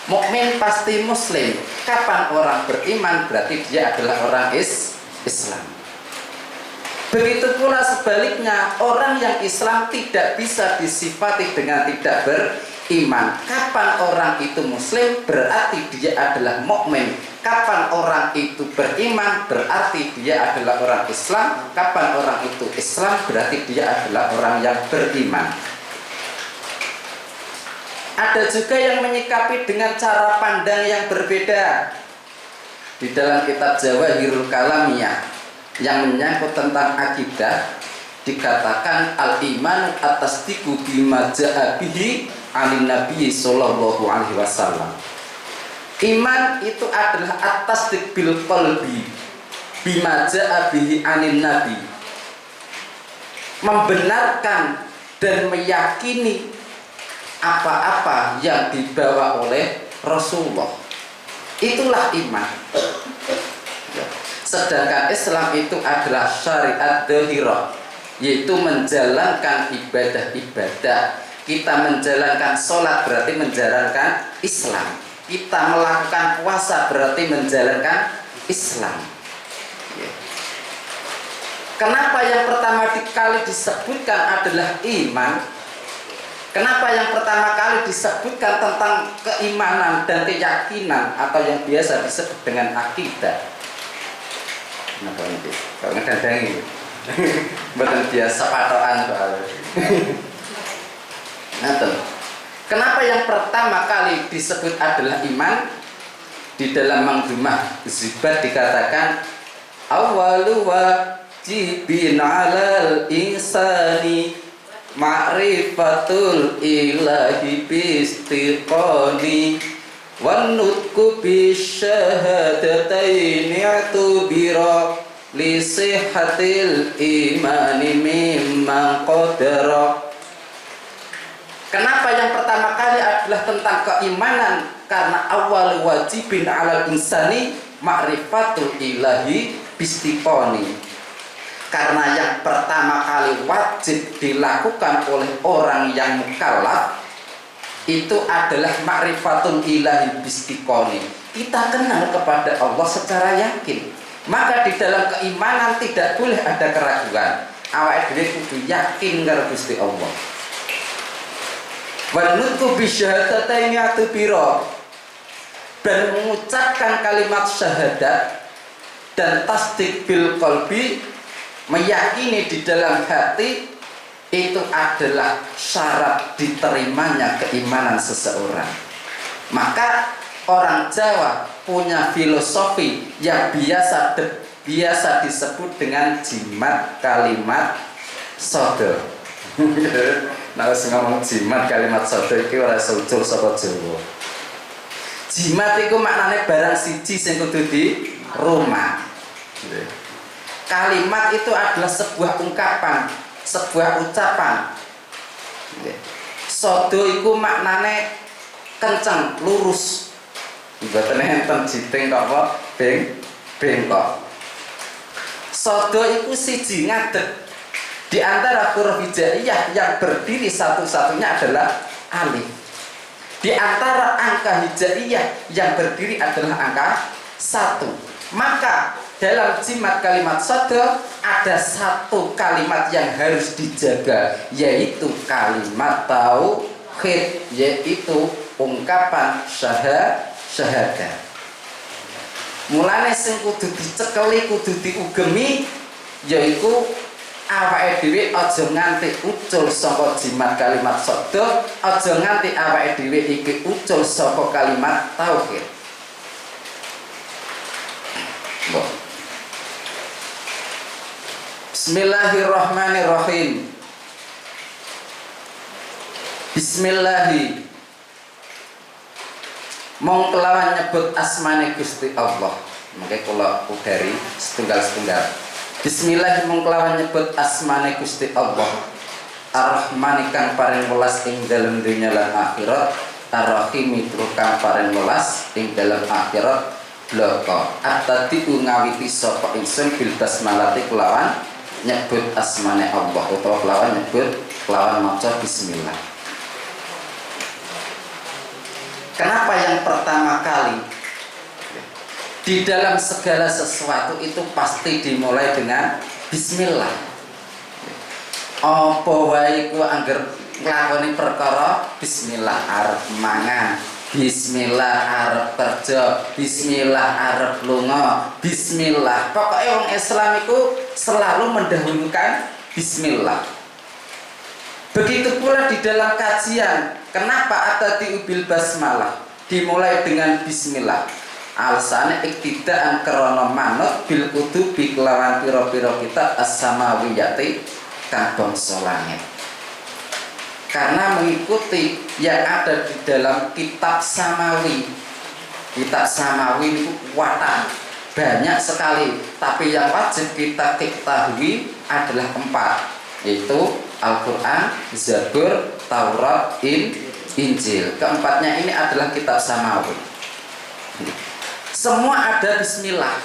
mukmin pasti Muslim. Kapan orang beriman berarti dia adalah orang Islam. Begitu pula sebaliknya, orang yang Islam tidak bisa disifati dengan tidak beriman. Kapan orang itu Muslim berarti dia adalah mukmin. Kapan orang itu beriman berarti dia adalah orang Islam. Kapan orang itu Islam berarti dia adalah orang yang beriman. Ada juga yang menyikapi dengan cara pandang yang berbeda. Di dalam kitab Jawahirul Kalamiyah yang menyangkut tentang akidah dikatakan al-iman at-tasdiqu bima ja'a bihi 'anin nabi sallallahu alaihi wasallam. Iman itu adalah at-tasdiq bil qalbi bima ja'a bihi 'anin nabi, membenarkan dan meyakini apa-apa yang dibawa oleh Rasulullah. Itulah iman. Sedangkan Islam itu adalah syariat dhahirah, yaitu menjalankan ibadah-ibadah. Kita menjalankan sholat berarti menjalankan Islam. Kita melakukan puasa berarti menjalankan Islam. Kenapa yang pertama kali disebutkan adalah iman? Kenapa yang pertama kali disebutkan tentang keimanan dan keyakinan atau yang biasa disebut dengan akidah? Kenapa ini? Kalau ngedandangi betul biasa patokan soalnya. Kenapa yang pertama kali disebut adalah iman? Di dalam Manzumah Zubat dikatakan awwalu wajibin 'alal insani ma'rifatul ilahi bistiqani wan nutqu bisyahadataini atubira li sihhatil imani mimman qadara. Kenapa yang pertama kali adalah tentang keimanan? Karena awal wajibin 'alal insani ma'rifatul ilahi bistiqani. Karena yang pertama kali wajib dilakukan oleh orang yang mukallaf itu adalah ma'rifatul ilahi bistiqani. Kita kenal kepada Allah secara yakin. Maka di dalam keimanan tidak boleh ada keraguan. Awake dhewe kudu yakin karo Gusti Allah. Wa nutqu bi syahadataini atubira, dan mengucapkan kalimat syahadat dan tasdik bil qalbi, meyakini di dalam hati itu adalah syarat diterimanya keimanan seseorang. Maka orang Jawa punya filosofi yang biasa disebut dengan jimat kalimat sodo. Nah, ngomong jimat kalimat sodo iki ora seucul saka Jawa. Jimat iku maknane barang siji sing kudu di rumah. Kalimat itu adalah sebuah ungkapan, sebuah ucapan. Sodo iku maknane kenceng, lurus. Mboten enten jiting kok apa bengkok. Sodo iku siji ngadeg. Di antara huruf hijaiyah yang berdiri satu-satunya adalah alif. Di antara angka hijaiyah yang berdiri adalah angka 1. Maka dalam jimat kalimat sodo ada satu kalimat yang harus dijaga, yaitu kalimat tauhid, yaitu ungkapan syahadat. Mulane sing kudu dicekeli, kudu diugemi, yaitu awake dhewe aja nganti ucul saka jimat kalimat sodo, aja nganti awake dhewe iki ucul saka kalimat tauhid. Bismillahirrahmanirrahim. Bismillahi mong kelawan nyebut asmane Gusti Allah. Mangke kula udari setunggal-setunggal. Bismillah mong kelawan nyebut asmane Gusti Allah. Ar-Rahman kang paring welas ing dalem dunya lan akhirat, Ar-Rahim kang paring welas ing dalem akhirat. Bloko atati ngawiti sapa ingsun bil basmalati kelawan nyebut asmane Allah utawa kelawan nyebut kelawan maca bismillah. Kenapa yang pertama kali di dalam segala sesuatu itu pasti dimulai dengan bismillah? Apa wae ku angger nglakoni perkara bismillah arep mangan, bismillah arep kerja, bismillah arep lunga, bismillah. Pokoknya orang Islam itu selalu mendahulukan bismillah. Begitu pula di dalam kajian, kenapa atati ubil basmalah dimulai dengan bismillah? Alasannya iktidaan krana manut bil kutubi kelawan pira-pira kitab as-samawiyati kang bangsa langit. Karena mengikuti yang ada di dalam kitab samawi. Kitab samawi itu wadah banyak sekali, tapi yang wajib kita ketahui adalah 4, yaitu Al-Quran, Zabur, Taurat, Injil. Keempatnya ini adalah kitab samawi. Semua ada bismillah.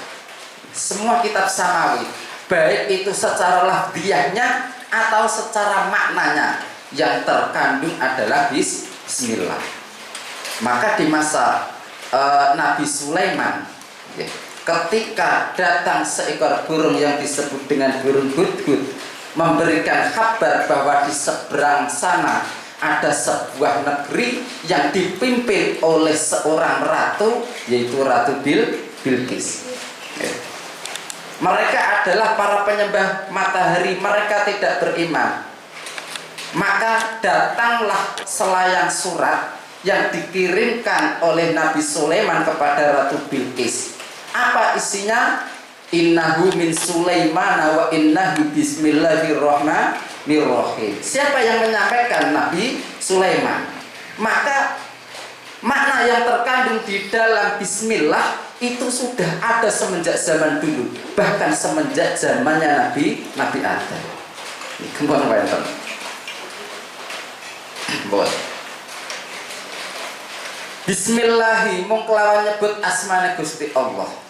Semua kitab samawi, baik itu secara lafziyahnya atau secara maknanya, yang terkandung adalah bismillah. Maka di masa Nabi Sulaiman, ketika datang seekor burung yang disebut dengan burung hudhud, memberikan kabar bahwa di seberang sana ada sebuah negeri yang dipimpin oleh seorang ratu, yaitu Ratu Bilqis. Mereka adalah para penyembah matahari, mereka tidak beriman. Maka datanglah selayang surat yang dikirimkan oleh Nabi Sulaiman kepada Ratu Bilqis. Apa isinya? Innahu min Sulaiman wa innahu bismillahirrahmanirrahim. Siapa yang menyampaikan? Nabi Sulaiman. Maka makna yang terkandung di dalam bismillah itu sudah ada semenjak zaman dulu, bahkan semenjak zamannya Nabi Adam. Ini kembang wonten. Bismillahi mung kelawan nyebut asmane Gusti Allah.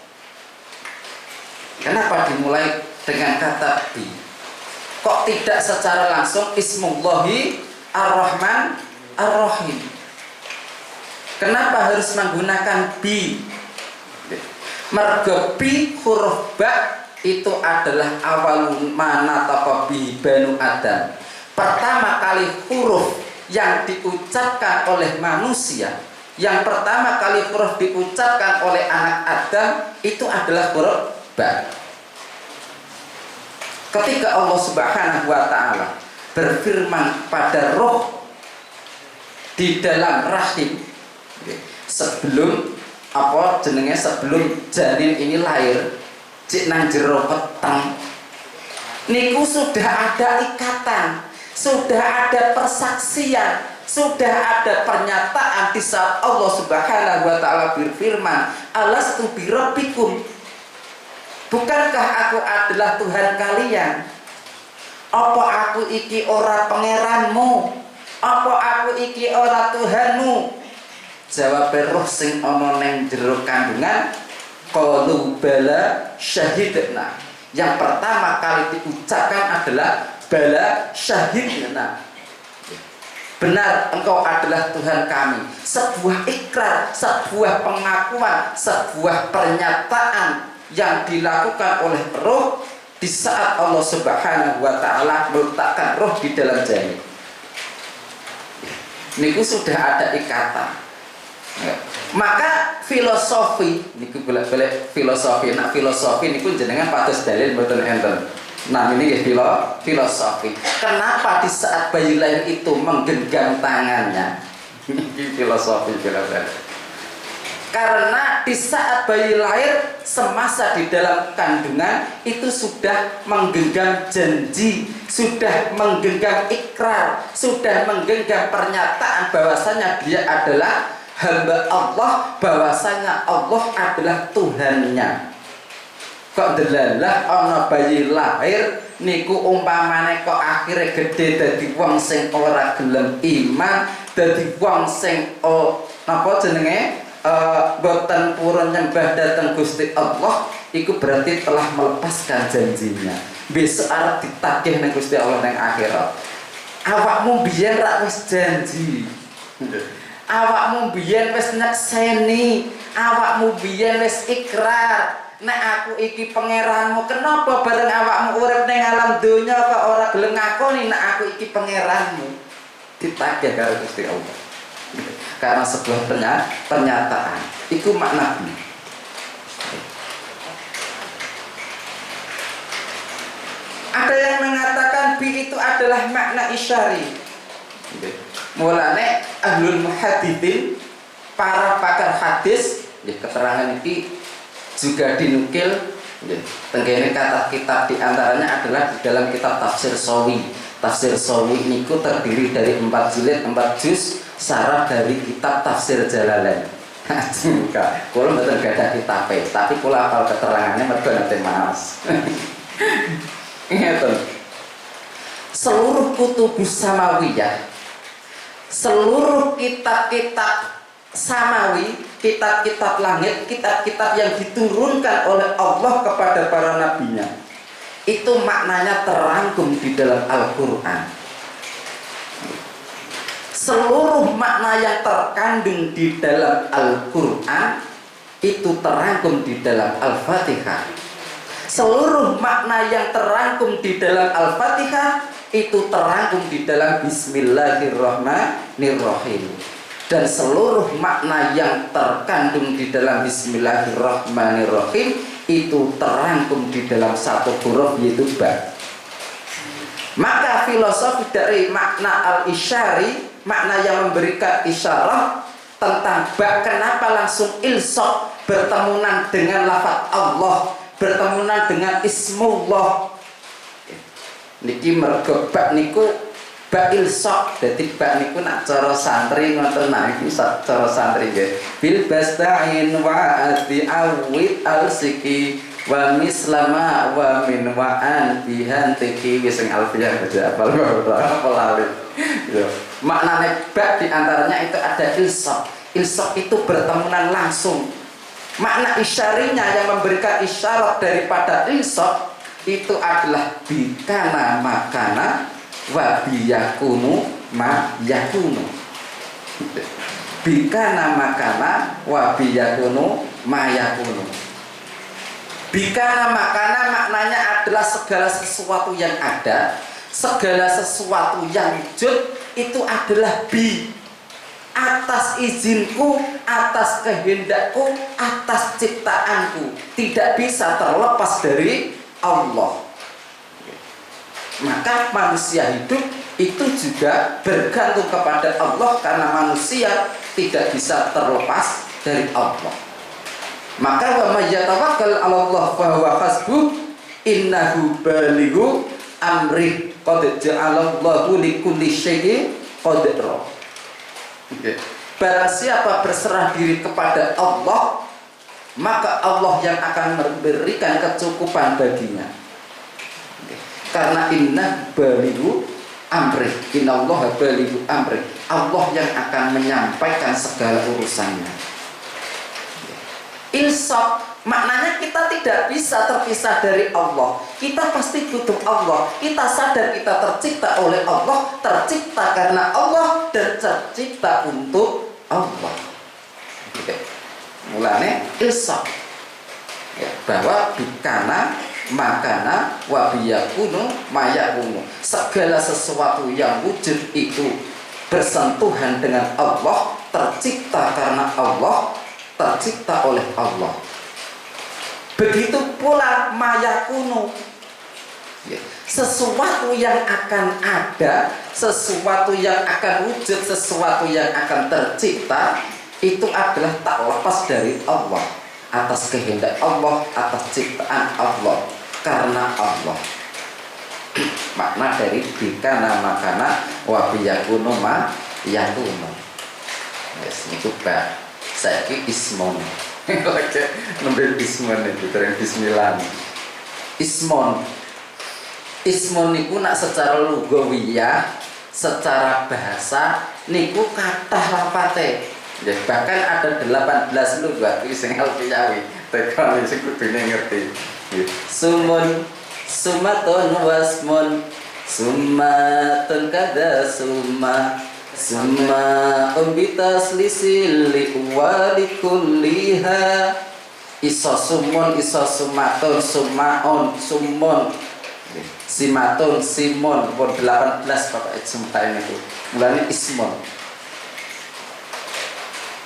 Kenapa dimulai dengan kata bi? Kok tidak secara langsung Ismullahi Ar-Rahman Ar-Rahim? Kenapa harus menggunakan bi? Mergo bi huruf ba itu adalah awalun mana taqabi banu Adam. Pertama kali huruf yang diucapkan oleh manusia, yang pertama kali huruf diucapkan oleh anak Adam itu adalah huruf ba. Ketika Allah Subhanahu wa ta'ala berfirman pada roh di dalam rahim sebelum sebelum janin ini lahir, cik nang jero peteng niku sudah ada ikatan, sudah ada persaksian, sudah ada pernyataan di saat Allah Subhanahu wa taala berfirman, "Alastu birabbikum?" Bukankah aku adalah Tuhan kalian? Apa aku iki ora pangeranmu? Apa aku iki ora Tuhanmu? Jawab roh sing ana ning jero kandungan, qalu bala syahidna. Yang pertama kali diucapkan adalah bala syahidna. Benar, engkau adalah Tuhan kami. Sebuah ikrar, sebuah pengakuan, sebuah pernyataan yang dilakukan oleh roh di saat Allah Subhanahu wa taala meletakkan roh di dalam janin. Niku sudah ada ikatan. Maka filosofi niku bolak-balik filosofi. Nah, filosofi niku jenengan patus dalil mboten enten. Nah, ini filosofi. Kenapa di saat bayi lahir itu menggenggam tangannya? Ini filosofi bolak-balik. Karena di saat bayi lahir semasa di dalam kandungan itu sudah menggenggam janji, sudah menggenggam ikrar, sudah menggenggam pernyataan bahwasanya dia adalah hamba Allah, bahwasanya Allah adalah Tuhannya. Kok delalah ana bayi lahir niku umpamane kok akhire gede dadi wong sing ora gelem iman, dadi wong sing napa jenenge boten purun nyembah dateng Gusti Allah, iku berarti telah melepaskan janjinya. Besok arep ditagih nang Gusti Allah nang akhirat. Awakmu biyen rak wis janji. Awakmu biyen wis nyekseni, awakmu biyen wis ikrar, nek aku iki pangeranmu. Kenapa bareng awakmu urip ning alam donya kok ora gelem ngakoni nek aku iki pangeranmu? Ditagih karo Gusti Allah. Karena sebuah pernyataan itu makna bi. Ada yang mengatakan bi itu adalah makna isyari. Mulane ahlul muhaditsin, para pakar hadis, keterangan ini juga dinukil. Tenggene kata kitab diantaranya adalah di dalam kitab Tafsir Shawi. Tafsir Shawi niku terdiri dari 4 jilid 4 juz sarah dari kitab Tafsir Jalalain. Kalau mboten gadah kitabe, tapi kula hafal keterangannya mergo nate Mas. Ngeten. Seluruh kutubus samawiyah, seluruh kitab-kitab samawi, kitab-kitab langit, kitab-kitab yang diturunkan oleh Allah kepada para nabinya, itu maknanya terangkum di dalam Al-Quran. Seluruh makna yang terkandung di dalam Al-Quran itu terangkum di dalam Al-Fatihah. Seluruh makna yang terangkum di dalam Al-Fatihah itu terangkum di dalam Bismillahirrahmanirrahim. Dan seluruh makna yang terkandung di dalam Bismillahirrahmanirrahim itu terangkum di dalam satu huruf, yaitu ba. Maka filosofi dari makna al-isyari, makna yang memberikan isyarat tentang ba, kenapa langsung ilsaq, bertemunan dengan lafaz Allah, bertemunan dengan ismullah. Niki mergo ba niku ba ilsaq, dadi ba niku nak cara santri ngoten, nah iki cara santri nggih. Bil basta'in wa ati awid al-siki wa mislama wa min wa an bihantiki wis sing alfiyah aja apal lali. Yo. Maknane ba diantaranya itu ada ilsaq. Ilsaq itu bertemunan langsung. Makna isyarinya yang memberikan isyarat daripada ilsaq itu adalah bikana makana wa biyakunu ma yakunu. Bikana makana wa biyakunu ma yakunu. Bikana makana maknanya adalah segala sesuatu yang ada, segala sesuatu yang wujud itu adalah bi, atas izinku, atas kehendakku, atas ciptaanku, tidak bisa terlepas dari Allah. Maka manusia hidup itu juga bergantung kepada Allah, karena manusia tidak bisa terlepas dari Allah. Maka wa may yatawakkal 'ala Allah fa huwa hasbuh innahu balighu amri qad ja'alallahu likulli syai'in qadra. Barang siapa berserah diri kepada Allah, maka Allah yang akan memberikan kecukupan baginya. Karena inna balighu amri, innallaha balighu amri, Allah yang akan menyampaikan segala urusannya. Insaf, maknanya kita tidak bisa terpisah dari Allah. Kita pasti butuh Allah. Kita sadar kita tercipta oleh Allah, tercipta karena Allah, dan tercipta untuk Allah. Mulanya insaf, bahwa bikana makana wabiyakunu mayakunu, segala sesuatu yang wujud itu bersentuhan dengan Allah, tercipta karena Allah, tercipta oleh Allah. Begitu pula mayakunu, sesuatu yang akan ada, sesuatu yang akan wujud, sesuatu yang akan tercipta, itu adalah tak lepas dari Allah, atas kehendak Allah, atas ciptaan Allah, karena Allah. Makna dari bikana makana wabiyakunu ma yakunu. Yes, itu bak. Saya ki ismon. Oke, nembe ismon itu terus bismillah. Ismon. Ismon niku nak secara lugawiyah, secara bahasa niku kathah lafate. Ya, bahkan ada 18 lugat sing alfiyawi. Tekon sing kudune ngerti. Sumun, sumatun wasmun, sumatun kada summa, summa umbitas lisili walikulliha. Iso sumun, iso sumatun, sumaon, sumun, simatun, simon. 18 Bapak semuanya itu. Mulanya ismon.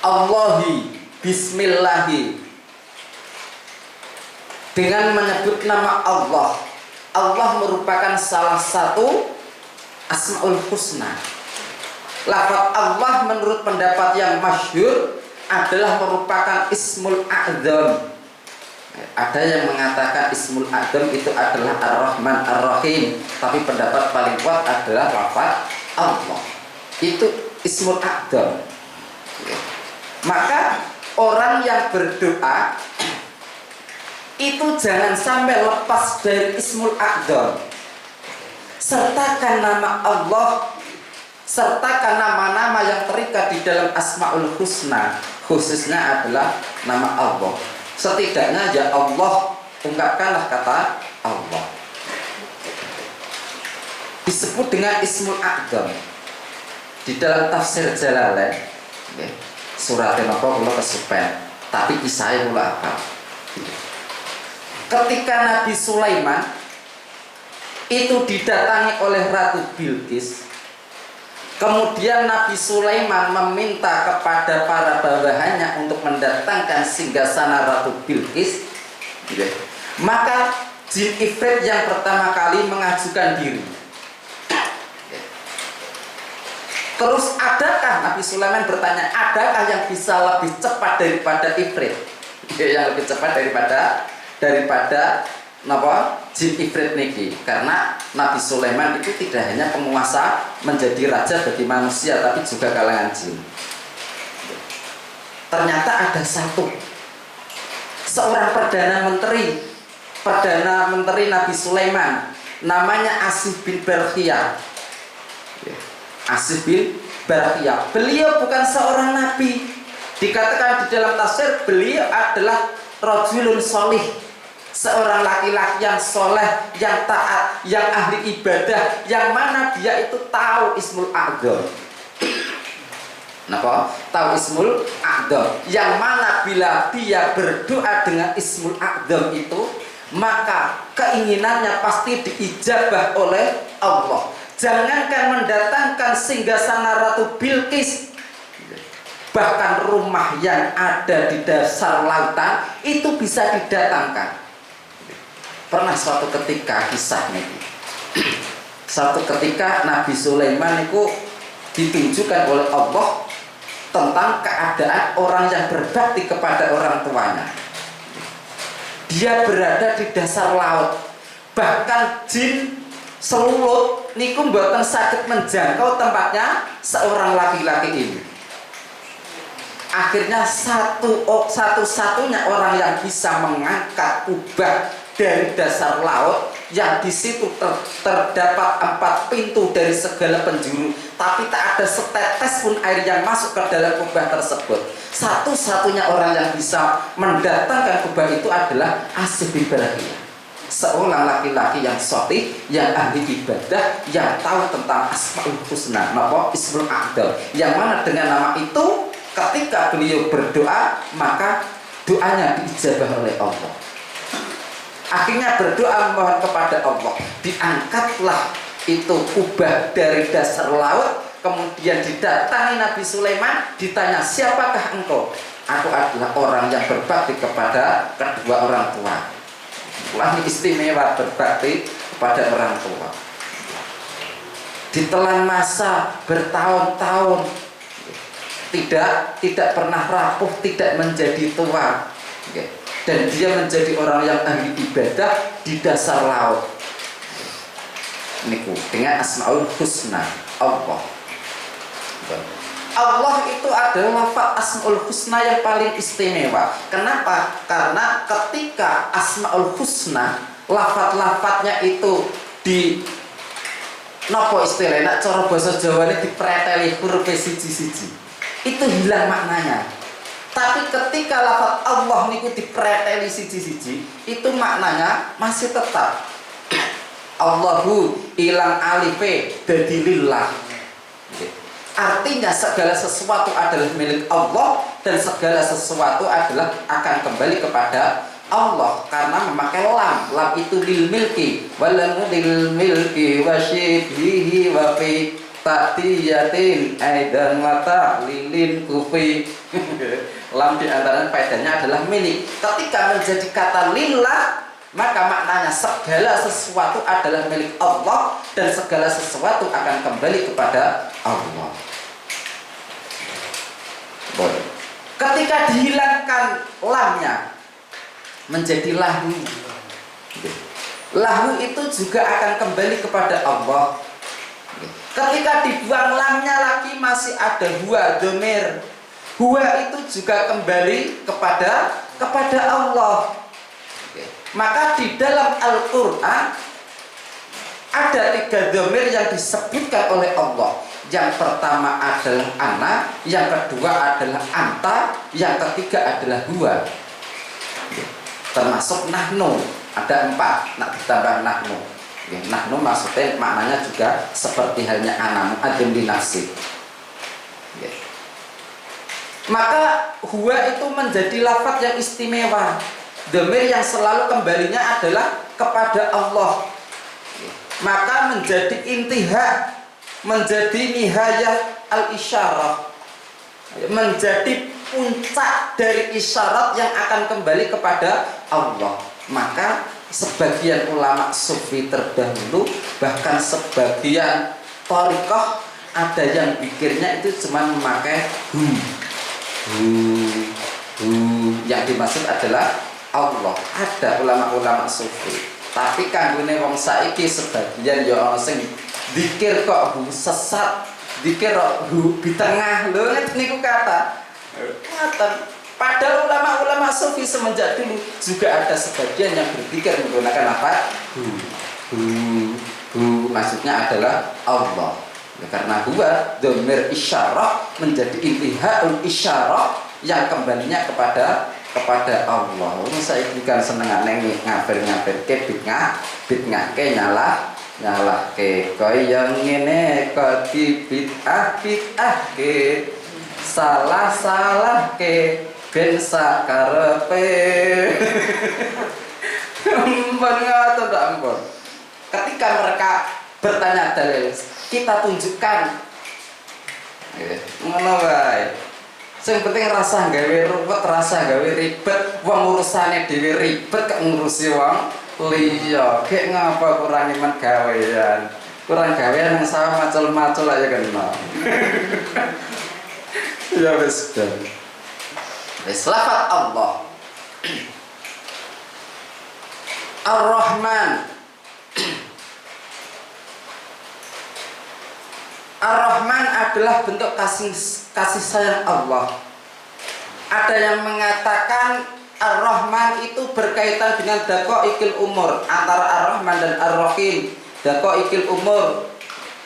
Allahi, bismillahi, dengan menyebut nama Allah. Allah merupakan salah satu Asmaul Husna. Lafaz Allah menurut pendapat yang masyhur adalah merupakan Ismul A'dzam. Ada yang mengatakan Ismul A'dzam itu adalah Ar-Rahman Ar-Rahim, tapi pendapat paling kuat adalah lafaz Allah. Itu Ismul A'dzam. Maka orang yang berdoa itu jangan sampai lepas dari Ismul A'dzam. Sertakan nama Allah, sertakan nama-nama yang terikat di dalam Asmaul Husna, khususnya adalah nama Allah. Setidaknya ya Allah, ungkapkanlah kata Allah. Disebut dengan Ismul A'dzam. Di dalam tafsir Jalalain, suratnya apa kula kesupen, tapi kisahnya kula apa. Ketika Nabi Sulaiman itu didatangi oleh Ratu Bilqis, kemudian Nabi Sulaiman meminta kepada para bawahannya untuk mendatangkan singgasana Ratu Bilqis, maka jin ifrit yang pertama kali mengajukan diri. Terus adakah, Nabi Sulaiman bertanya, adakah yang bisa lebih cepat daripada ifrit? Yang lebih cepat daripada jin ifrit niki. Karena Nabi Sulaiman itu tidak hanya penguasa menjadi raja bagi manusia, tapi juga kalangan jin. Ternyata ada seorang perdana menteri Nabi Sulaiman, namanya Asif bin Barkhiyah. Asif bin Barkhiyah. Beliau bukan seorang nabi. Dikatakan di dalam tafsir beliau adalah rajulun sholih, seorang laki-laki yang soleh, yang taat, yang ahli ibadah, yang mana dia itu tahu Ismul A'dzam. Napa? Tahu Ismul A'dzam, yang mana bila dia berdoa dengan Ismul A'dzam itu, maka keinginannya pasti diijabah oleh Allah. Jangankan mendatangkan singgasana Ratu Bilqis, bahkan rumah yang ada di dasar lautan itu bisa didatangkan. Pernah suatu ketika kisah ini, Satu ketika Nabi Sulaiman itu ditunjukkan oleh Allah tentang keadaan orang yang berbakti kepada orang tuanya. Dia berada di dasar laut, bahkan jin selulut niku mboten saged menjangkau tempatnya seorang laki-laki ini. Akhirnya satu-satunya orang yang bisa mengangkat kubah dari dasar laut, yang di situ terdapat 4 pintu dari segala penjuru, tapi tak ada setetes pun air yang masuk ke dalam kubah tersebut. Satu-satunya orang yang bisa mendatangkan kubah itu adalah Asy bin Barahiyah, seorang laki-laki yang shotih, yang ahli ibadah, yang tahu tentang Asmaul Husna, Ismul A'dal, yang mana dengan nama itu ketika beliau berdoa maka doanya diijabah oleh Allah. Akhirnya berdoa mohon kepada Allah, diangkatlah itu kubah dari dasar laut. Kemudian didatangi Nabi Sulaiman, ditanya, siapakah engkau? Aku adalah orang yang berbakti kepada kedua orang tua. Wah, istimewa berbakti kepada orang tua. Ditelan masa bertahun-tahun, tidak pernah rapuh, tidak menjadi tua. Dan dia menjadi orang yang ahli ibadah di dasar laut. Niku dengan Asmaul Husna Allah. Allah itu adalah lafaz Asmaul Husna yang paling istimewa. Kenapa? Karena ketika Asmaul Husna, lafaz-lafaznya itu di nopo istilahnya, cara bahasa Jawa ini dipreteli huruf siji-siji, itu hilang maknanya. Tapi ketika lafaz Allah niku dipreteli siji-siji, itu maknanya masih tetap. Allahu ilang alife dadi lillah. Artinya segala sesuatu adalah milik Allah dan segala sesuatu adalah akan kembali kepada Allah karena memakai lam. Lam itu lil milki, walamu lil milki wa syibhihi wa fi ta'tiyatin aidan wa ta'lilin kufi. Lam di antara faedahnya adalah milik. Ketika menjadi kata lillah, maka maknanya segala sesuatu adalah milik Allah dan segala sesuatu akan kembali kepada Allah. Boleh. Ketika dihilangkan lamnya menjadi lahu. Lahu itu juga akan kembali kepada Allah. Ketika dibuang lamnya lagi masih ada huwa dhamir. Huwa itu juga kembali kepada Allah. Maka di dalam Al-Quran ada 3 dhamir yang disebutkan oleh Allah. Yang pertama adalah ana, yang kedua adalah anta, yang ketiga adalah huwa. Termasuk nahnu, ada 4, nak ditambah nahnu. Nahnu maksudnya maknanya juga seperti halnya ana, mu'adzim li nafsi. Maka huwa itu menjadi lafaz yang istimewa. Dhamir yang selalu kembalinya adalah kepada Allah. Maka menjadi intihah, menjadi nihayah al-isyarah, menjadi puncak dari isyarat yang akan kembali kepada Allah. Maka sebagian ulama sufi terdahulu, bahkan sebagian thariqah, ada yang pikirnya itu cuma memakai hu. Yang dimaksud adalah Allah. Ada ulama-ulama sufi. Tapi kanggone wong saiki sebagian ya ana sing dikir kok hu sesat, dikir kok hu di tengah. Lho niku kata. Ngaten. Padahal ulama-ulama sufi semenjak dulu juga ada sebagian yang berpikir menggunakan apa? Hu maksudnya adalah Allah. Ya, karena huwa dhamir isyarah menjadi intihaul isyarah yang kembalinya kepada Allah. Ini saya ikan senengane ngabir-ngabir ke bid'ah ke nyalah ke koyo ngene kok bid'ah ke salah ke ben sakarepe. Ampun ngoten tak ampun. Ketika mereka bertanya dalil, kita tunjukkan. Ngono wae. Sing penting rasa gawe ruwet, rasa gawe ribet, wong urusane dhewe ribet kok ngurusi wong liya. Gek ngapa kurang iman gawean. kurang gawean yang sama macul-macul aja kenal. Ya wis dan wis lafaz Allah Ar-Rahman. Ar-Rahman adalah bentuk kasih sayang Allah. Ada yang mengatakan Ar-Rahman itu berkaitan dengan daqaiqil umur, antara Ar-Rahman dan Ar-Rahim. Daqaiqil umur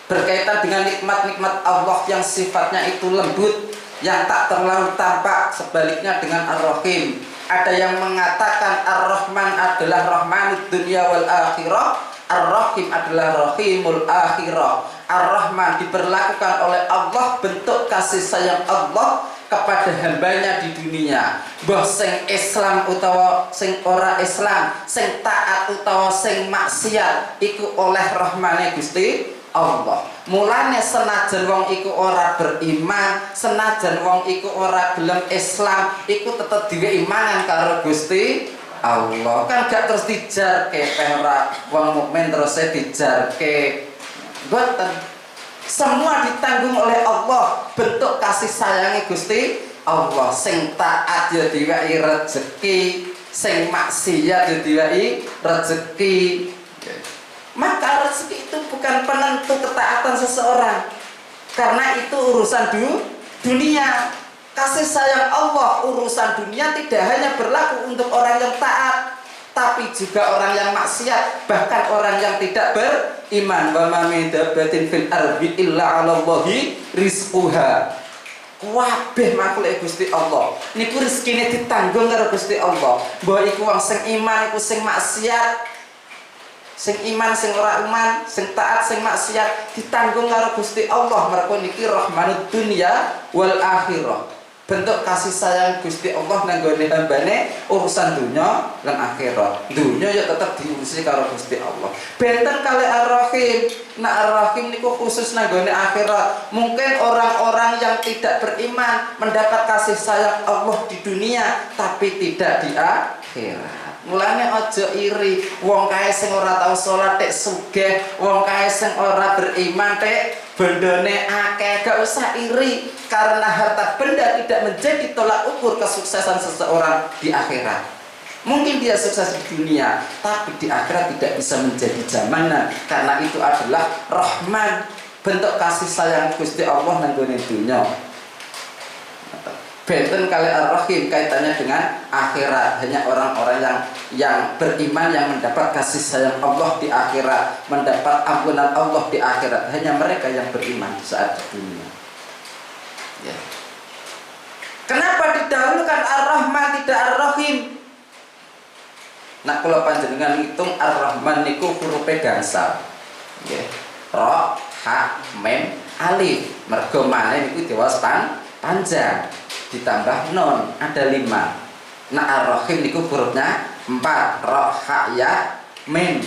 berkaitan dengan nikmat-nikmat Allah yang sifatnya itu lembut, yang tak terlalu tampak, sebaliknya dengan Ar-Rahim. Ada yang mengatakan Ar-Rahman adalah Rahmanud dunya wal akhirah, Ar-Rahim adalah Rahimul akhirah. Ar-Rahman diberlakukan oleh Allah bentuk kasih sayang Allah kepada hambanya di dunia. Mbah sing Islam utawa sing ora Islam, sing taat utawa sing maksiat, iku oleh rahmane Gusti Allah. Mulane senajan wong iku ora beriman, senajan wong iku ora gelem Islam, iku tetep diwe imanan karo Gusti Allah. Kan gak terus dijarke ora wong mukmin terus dijarke. Boten. Semua ditanggung oleh Allah, bentuk kasih sayangnya Gusti Allah. Sing taat ya diwehi rezeki, sing maksiat ya diwehi rezeki. Maka rezeki itu bukan penentu ketaatan seseorang, karena itu urusan dunia. Kasih sayang Allah urusan dunia tidak hanya berlaku untuk orang yang taat, tapi juga orang yang maksiat, bahkan orang yang tidak beriman. Wa ma min dabbatin fil ardi illa 'ala Allahi rizquha. Kabeh makhluk Gusti Allah niku rezekine ditanggung karo Gusti Allah. Mbah iku wong sing iman iku sing maksiat, sing iman sing ora iman, sing taat sing maksiat ditanggung karo Gusti Allah. Mergo niki rahmanud dunya wal akhirah. Bentuk kasih sayang Gusti Allah nanggone hambane urusan dunia lan akhirat. Dunia ya tetap diurusi karo Gusti Allah. Benten kali Ar-Rahim. Nah Ar-Rahim niku khusus nanggone akhirat. Mungkin orang-orang yang tidak beriman mendapat kasih sayang Allah di dunia tapi tidak di akhirat. Mulane aja iri, wong kae sing ora tau salat tek sugih, wong kae sing ora beriman tek bendone akeh. Gak usah iri, karena harta benda tidak menjadi tolak ukur kesuksesan seseorang di akhirat. Mungkin dia sukses di dunia, tapi di akhirat tidak bisa menjadi jaminan, karena itu adalah Rahman, bentuk kasih sayang Gusti Allah nang gone dunya. Benten kali Ar-Rahim kaitannya dengan akhirat. Hanya orang-orang yang beriman yang mendapat kasih sayang Allah di akhirat, mendapat ampunan Allah di akhirat. Hanya mereka yang beriman saat di dunia. Ya. Kenapa didahulukan Ar-Rahman tidak Ar-Rahim? Nah kalau panjenengan hitung Ar-Rahman niku hurufe gangsal. Ya. Ra, ha, mem, alif. Mergo maneh niku dewas panjang. Ditambah non ada 5. Nah Ar-Rahim niku hurufnya 4, ra, ha, ya, mim.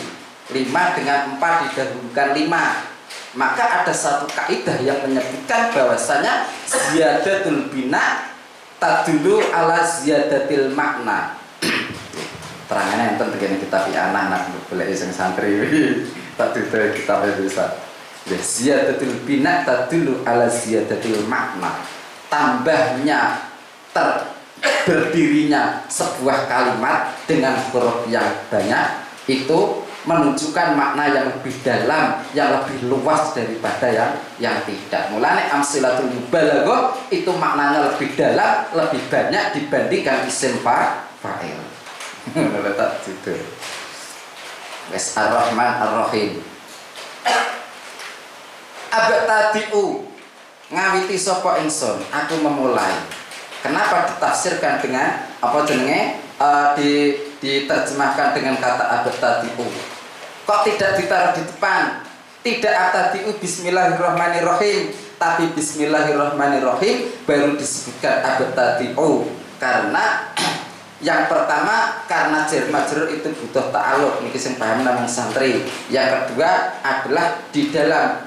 5 dengan 4 didahulukan 5. Maka ada satu kaidah yang menyebutkan bahwasanya ziyadatul bina tadulu ala ziyadatil makna. Terangane enten begini kitab anak-anak boleh sing santri tak dite kitab bisa. Ziyadatul bina tadulu ala ziyadatil makna. Tambahnya berdirinya sebuah kalimat dengan huruf yang banyak itu menunjukkan makna yang lebih dalam, yang lebih luas daripada yang tidak. Mulane amsilatul mubalaghah itu maknanya lebih dalam, lebih banyak dibandingkan isim fa'il. Letak situ. Wes Ar-Rahman Ar-Rahim. Abtadi'u ngawiti sapa ingsun, aku memulai. Kenapa ditafsirkan dengan apa jenenge diterjemahkan dengan kata abtadi'u? Kok tidak ditaruh di depan? Tidak abtadi'u bismillahirrahmanirrahim, tapi bismillahirrahmanirrahim baru disebutkan abtadi'u. Karena yang pertama karena jar majrur itu butuh ta'alluq, niki sing paham namung santri. Yang kedua adalah di dalam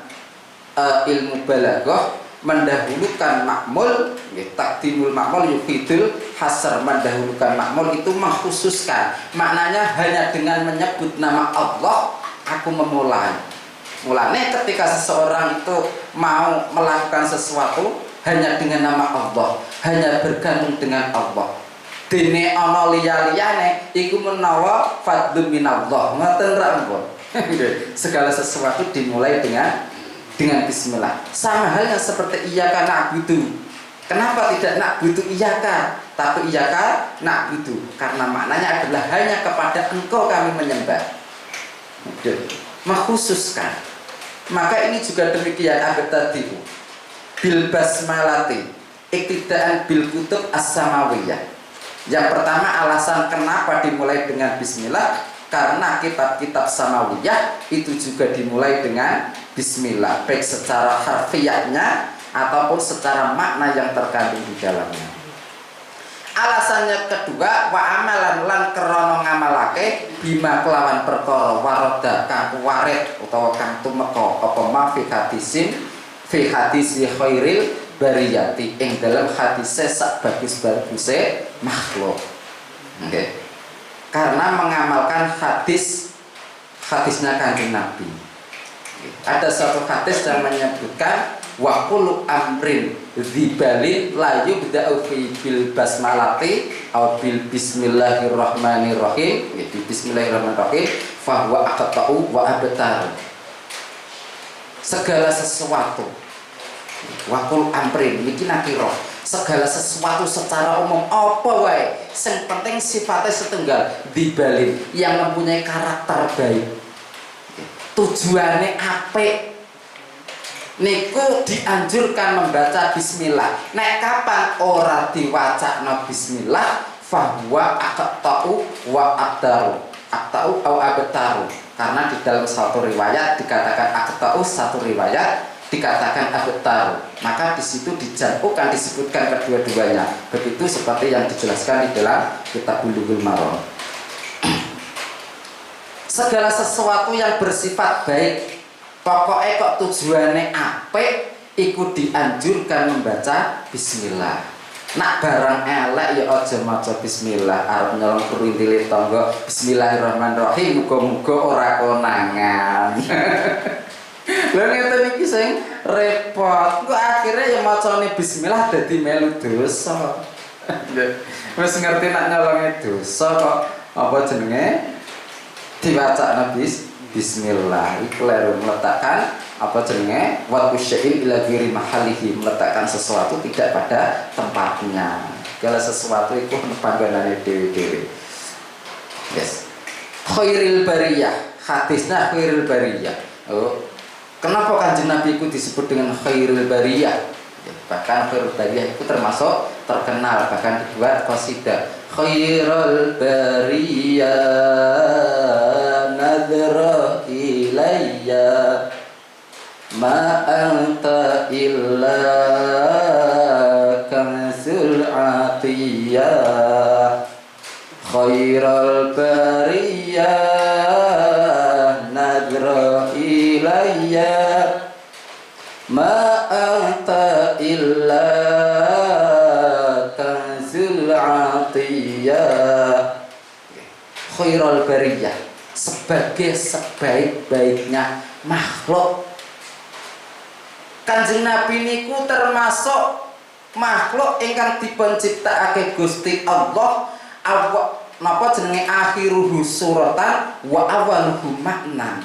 ilmu balaghah mendahulukan makmul, takdimul makmul yufidul hasr. Mendahulukan makmul itu mengkhususkan, maknanya hanya dengan menyebut nama Allah aku memulai. Mulanya ketika seseorang itu mau melakukan sesuatu hanya dengan nama Allah, hanya bergantung dengan Allah, dene ana liya-liyane iku menawa fadlun minallah, ngoten ra ampun. Segala sesuatu dimulai dengan bismillah. Sama halnya seperti iyyaka na'budu. Kenapa tidak na'budu iyyaka, tapi iyyaka na'budu? Karena maknanya adalah hanya kepada engkau kami menyembah. Mengkhususkan. Maka ini juga demikian abad tadi. Bil basmalati iktidaan bil kutub as-samawiyah. Yang pertama alasan kenapa dimulai dengan bismillah, karena kitab-kitab samawiyah itu juga dimulai dengan bismillah, baik secara harfiahnya ataupun secara makna yang terkandung di dalamnya. Alasannya kedua, wa amalan lan krana ngamalake bima kelawan perkara waroda kang warid utawa kang tumeka apa ma fi hadisi khairil bariyati ing dalam hadise sak bagus-baguse makhluk. Okay. Karena mengamalkan hadisnya Kanjeng Nabi. Ada satu hadis yang menyebutkan wa kullu amrin dzibalin la yubda'u fi bil basmalati aw bil bismillahirrahmanirrahim. Jadi bismillahirrahmanirrahim fa huwa aqta'u wa abtar. Segala sesuatu wa kullu amrin iki nakira, segala sesuatu secara umum apa wae sing penting sifatnya setunggal dibalin yang mempunyai karakter baik, tujuannya apik niku dianjurkan membaca bismillah. Nek kapan ora diwacana bismillah fahuwa aqta'u wa abtaru, aqta'u au abtaru, karena di dalam satu riwayat dikatakan aqta'u, satu riwayat dikatakan abtaru, maka di situ dijamukan disebutkan kedua-duanya. Begitu seperti yang dijelaskan di dalam kitab Bulughul Maram. Segala sesuatu yang bersifat baik, pokoknya kok tujuannya apik, ikut dianjurkan membaca bismillah. Nak barang elek ya aja maca bismillah, arep nyolong kerintile tangga bismillahirrahmanirrahim, muga-muga ora konangan. Lha ngeten iki sing repot. Kok akhirnya ya macane bismillah dadi melu dosa. Wis ngerti nak nyolonge dosa kok apa jenenge diwaca bismillah. Iku kleru meletakkan apa jenenge wa syai'in ila ghairi mahalihi, meletakkan sesuatu tidak pada tempatnya. Segala sesuatu itu panggonane dhewe-dhewe. Yes. Khairil bariyah, hadisnya khairil bariyah. Oh, kenapa Kanjeng Nabi itu disebut dengan khairil bariyah? Ya, bahkan khairil bariyah itu termasuk terkenal, bahkan dibuat qasidah. Khairul bariyah nadra ilayya ma anta illa kanzul atiyah. Khairul bariyah nadra ilayya ma anta illa kanzul atiyah. Khairul bariyah, sebagai sebaik-baiknya makhluk. Kanjeng Nabi niku termasuk makhluk ingkang dipun ciptakake Gusti Allah. Napa jenenge akhiruhu suratan wa awaluhu maknan.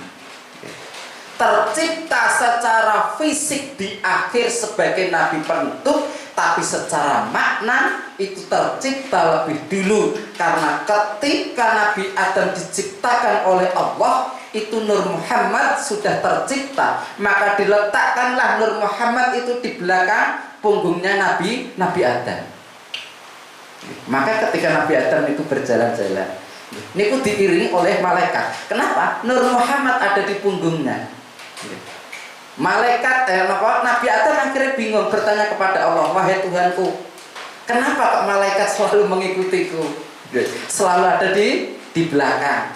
Tercipta secara fisik di akhir sebagai nabi penutup, tapi secara makna itu tercipta lebih dulu, karena ketika Nabi Adam diciptakan oleh Allah itu Nur Muhammad sudah tercipta, maka diletakkanlah Nur Muhammad itu di belakang punggungnya Nabi Adam. Maka ketika Nabi Adam itu berjalan-jalan, niku diiringi oleh malaikat. Kenapa? Nur Muhammad ada di punggungnya. Malaikat Nabi Adam akhirnya bingung, bertanya kepada Allah, wahai Tuhanku, kenapa kok malaikat selalu mengikutiku? Selalu ada di belakang.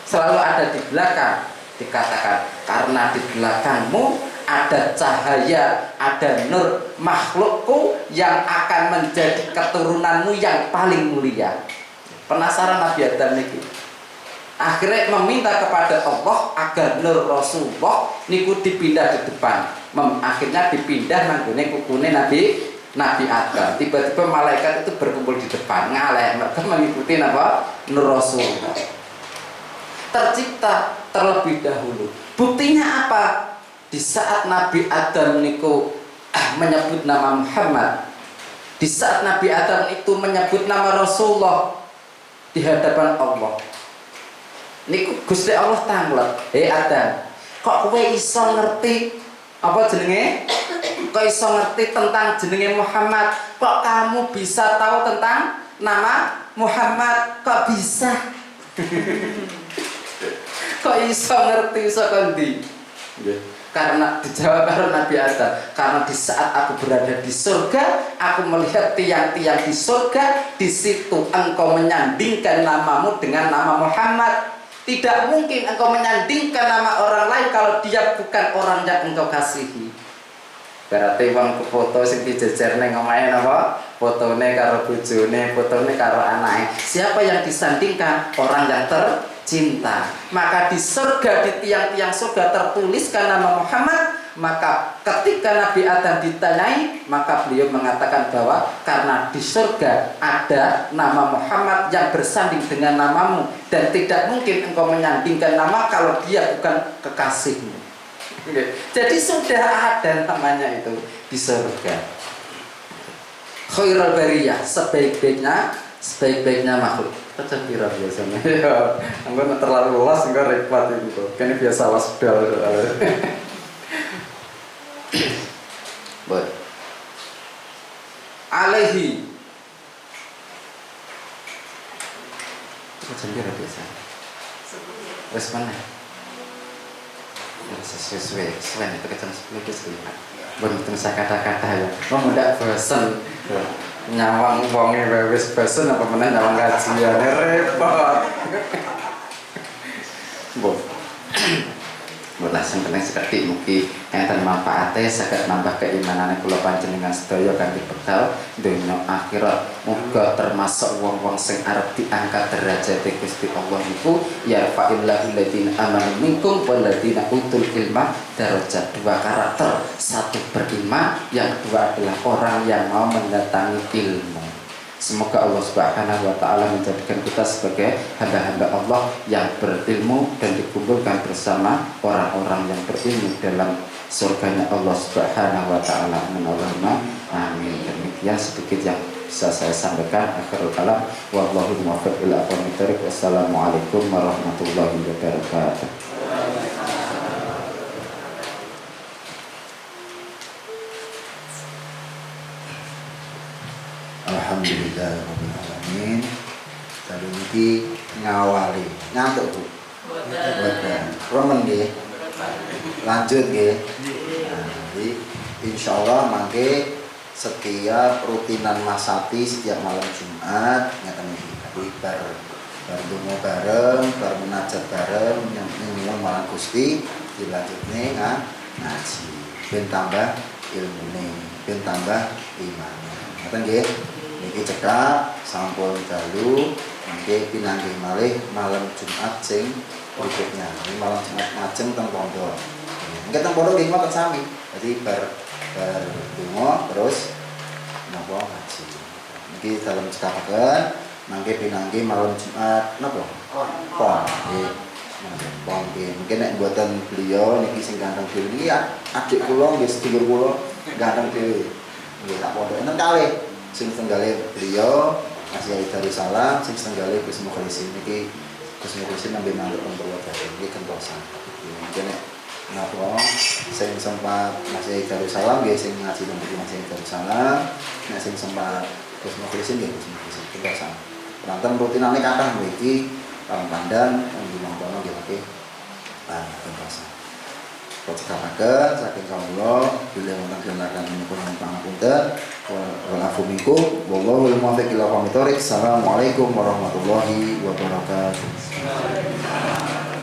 Selalu ada di belakang. Dikatakan karena di belakangmu ada cahaya, ada nur makhlukku yang akan menjadi keturunanmu yang paling mulia. Penasaran Nabi Adam niki. Akhirnya meminta kepada Allah agar Nur Rasulullah niku dipindah di depan. Akhirnya dipindah nanggone kukune Nabi Adam. Tiba-tiba malaikat itu berkumpul di depan ngaleh mereka mengikuti apa? Nur Rasulullah. Tercipta terlebih dahulu. Buktinya apa? Di saat Nabi Adam niku menyebut nama Muhammad, di saat Nabi Adam itu menyebut nama Rasulullah di hadapan Allah, niku Gusti Allah tanglet, "Hei Adam, kok kowe iso ngerti apa jenenge? Kok iso ngerti tentang jenenge Muhammad? Kok kamu bisa tahu tentang nama Muhammad? Kok bisa?" Kok iso ngerti iso kondi? Karena dijawab karo Nabi Adam, karena di saat aku berada di surga, aku melihat tiang-tiang di surga, di situ engkau menyandingkan namamu dengan nama Muhammad. Tidak mungkin engkau menyandingkan nama orang lain kalau dia bukan orang yang engkau kasihi. Berarti wong foto sing dijejer ning omahe napa? Fotone karo bojone, fotone karo anake. Siapa yang disandingkan? Orang yang tercinta. Maka di surga, di tiang-tiang surga tertuliskan nama Muhammad. Maka ketika Nabi Adam ditanyai, maka beliau mengatakan bahwa karena di surga ada nama Muhammad yang bersanding dengan namamu, dan tidak mungkin engkau menyandingkan nama kalau dia bukan kekasihmu. Jadi sudah ada namanya itu di surga. Khairul bariyah, sebaik-baiknya makhluk. Kecempiran biasanya. Enggak terlalu luas, enggak repot itu. Kan biasa wasdal. Baik. Alaihi. Kecempiran biasa. Wes mana? Sesuai itu kecam 10 itu selima. Bentuk saya kata-kata ya. Mau ndak bosen. Nyawang wonge wis bosen apa meneh nyawang kajian repot. Mbok. Mbok langsung kena seperti mugi enten manfaate saged nambah keimanane kula panjenengan sedaya kanthi bekal donya akhirat. Muga termasuk wong-wong sing arep diangkat derajate Gusti Allah niku ya fa'illahu alladziina amanu minkum wal ladziina utul ilma darajat. Dua karakter, satu beriman, yang kedua adalah orang yang mau mendatangi ilmu. Semoga Allah Subhanahu wa taala menjadikan kita sebagai hamba-hamba Allah yang berilmu dan dikumpulkan bersama orang-orang yang berilmu dalam surganya Allah Subhanahu wa taala. Amin. Demikian sedikit yang bisa saya sampaikan. Akhirul kalam wallahu muwaffiq ila aqwamit thoriq. Wassalamualaikum warahmatullahi wabarakatuh. Alhamdulillahirrahmanirrahim. Tadi ini ngawali ngantuk Bu. Remen nggih. Lanjut nggih. Jadi insyaallah mangke setiap rutinan Masati setiap malam Jumat ngeten iki. Jadi bar donga bareng, bar munajat bareng nyuwun marang Gusti dilanjutne ngaji. Ben tambah ilmune, ben tambah imane. Ngeten nggih. Niki cekap sampun dalu mangke pinanggih malih malam Jumat sing berikutnya. Ini malam Jumat majeng teng pondok. Nggih teng pondok nggih ngoten sami. Jadi bar donga terus napa ngaji. Niki dalem cekapaken mangke pinanggih malam Jumat napa? Pon. Nggih. Pon nggih. Mungkin nek mboten beliau niki sing ganteng dhewe niki adik kula nggih sedulur kula ganteng dhewe. Nggih tak pondok enten kalih. Sing tenggale beliau Masih Darussalam, sing tenggale Gus Mukhlisin niki Gus Mukhlisin nembe mantuk teng Purwodadi niki kentosan. Mungkin napa sing sempat Masih Darussalam nggih sing ngaji teng Masih Darussalam, nek sing sempat Gus Mukhlisin nggih Gus Mukhlisin kentosan. Penonton rutinane kathah mriki pandan di mangkono nggih nggih kentosan. Cekapaken saking kawula bilih wonten kenakan menipun pangapunten wal afu minkum wallahu muwaffiq ila aqwamit thoriq. Assalamualaikum warahmatullahi wabarakatuh.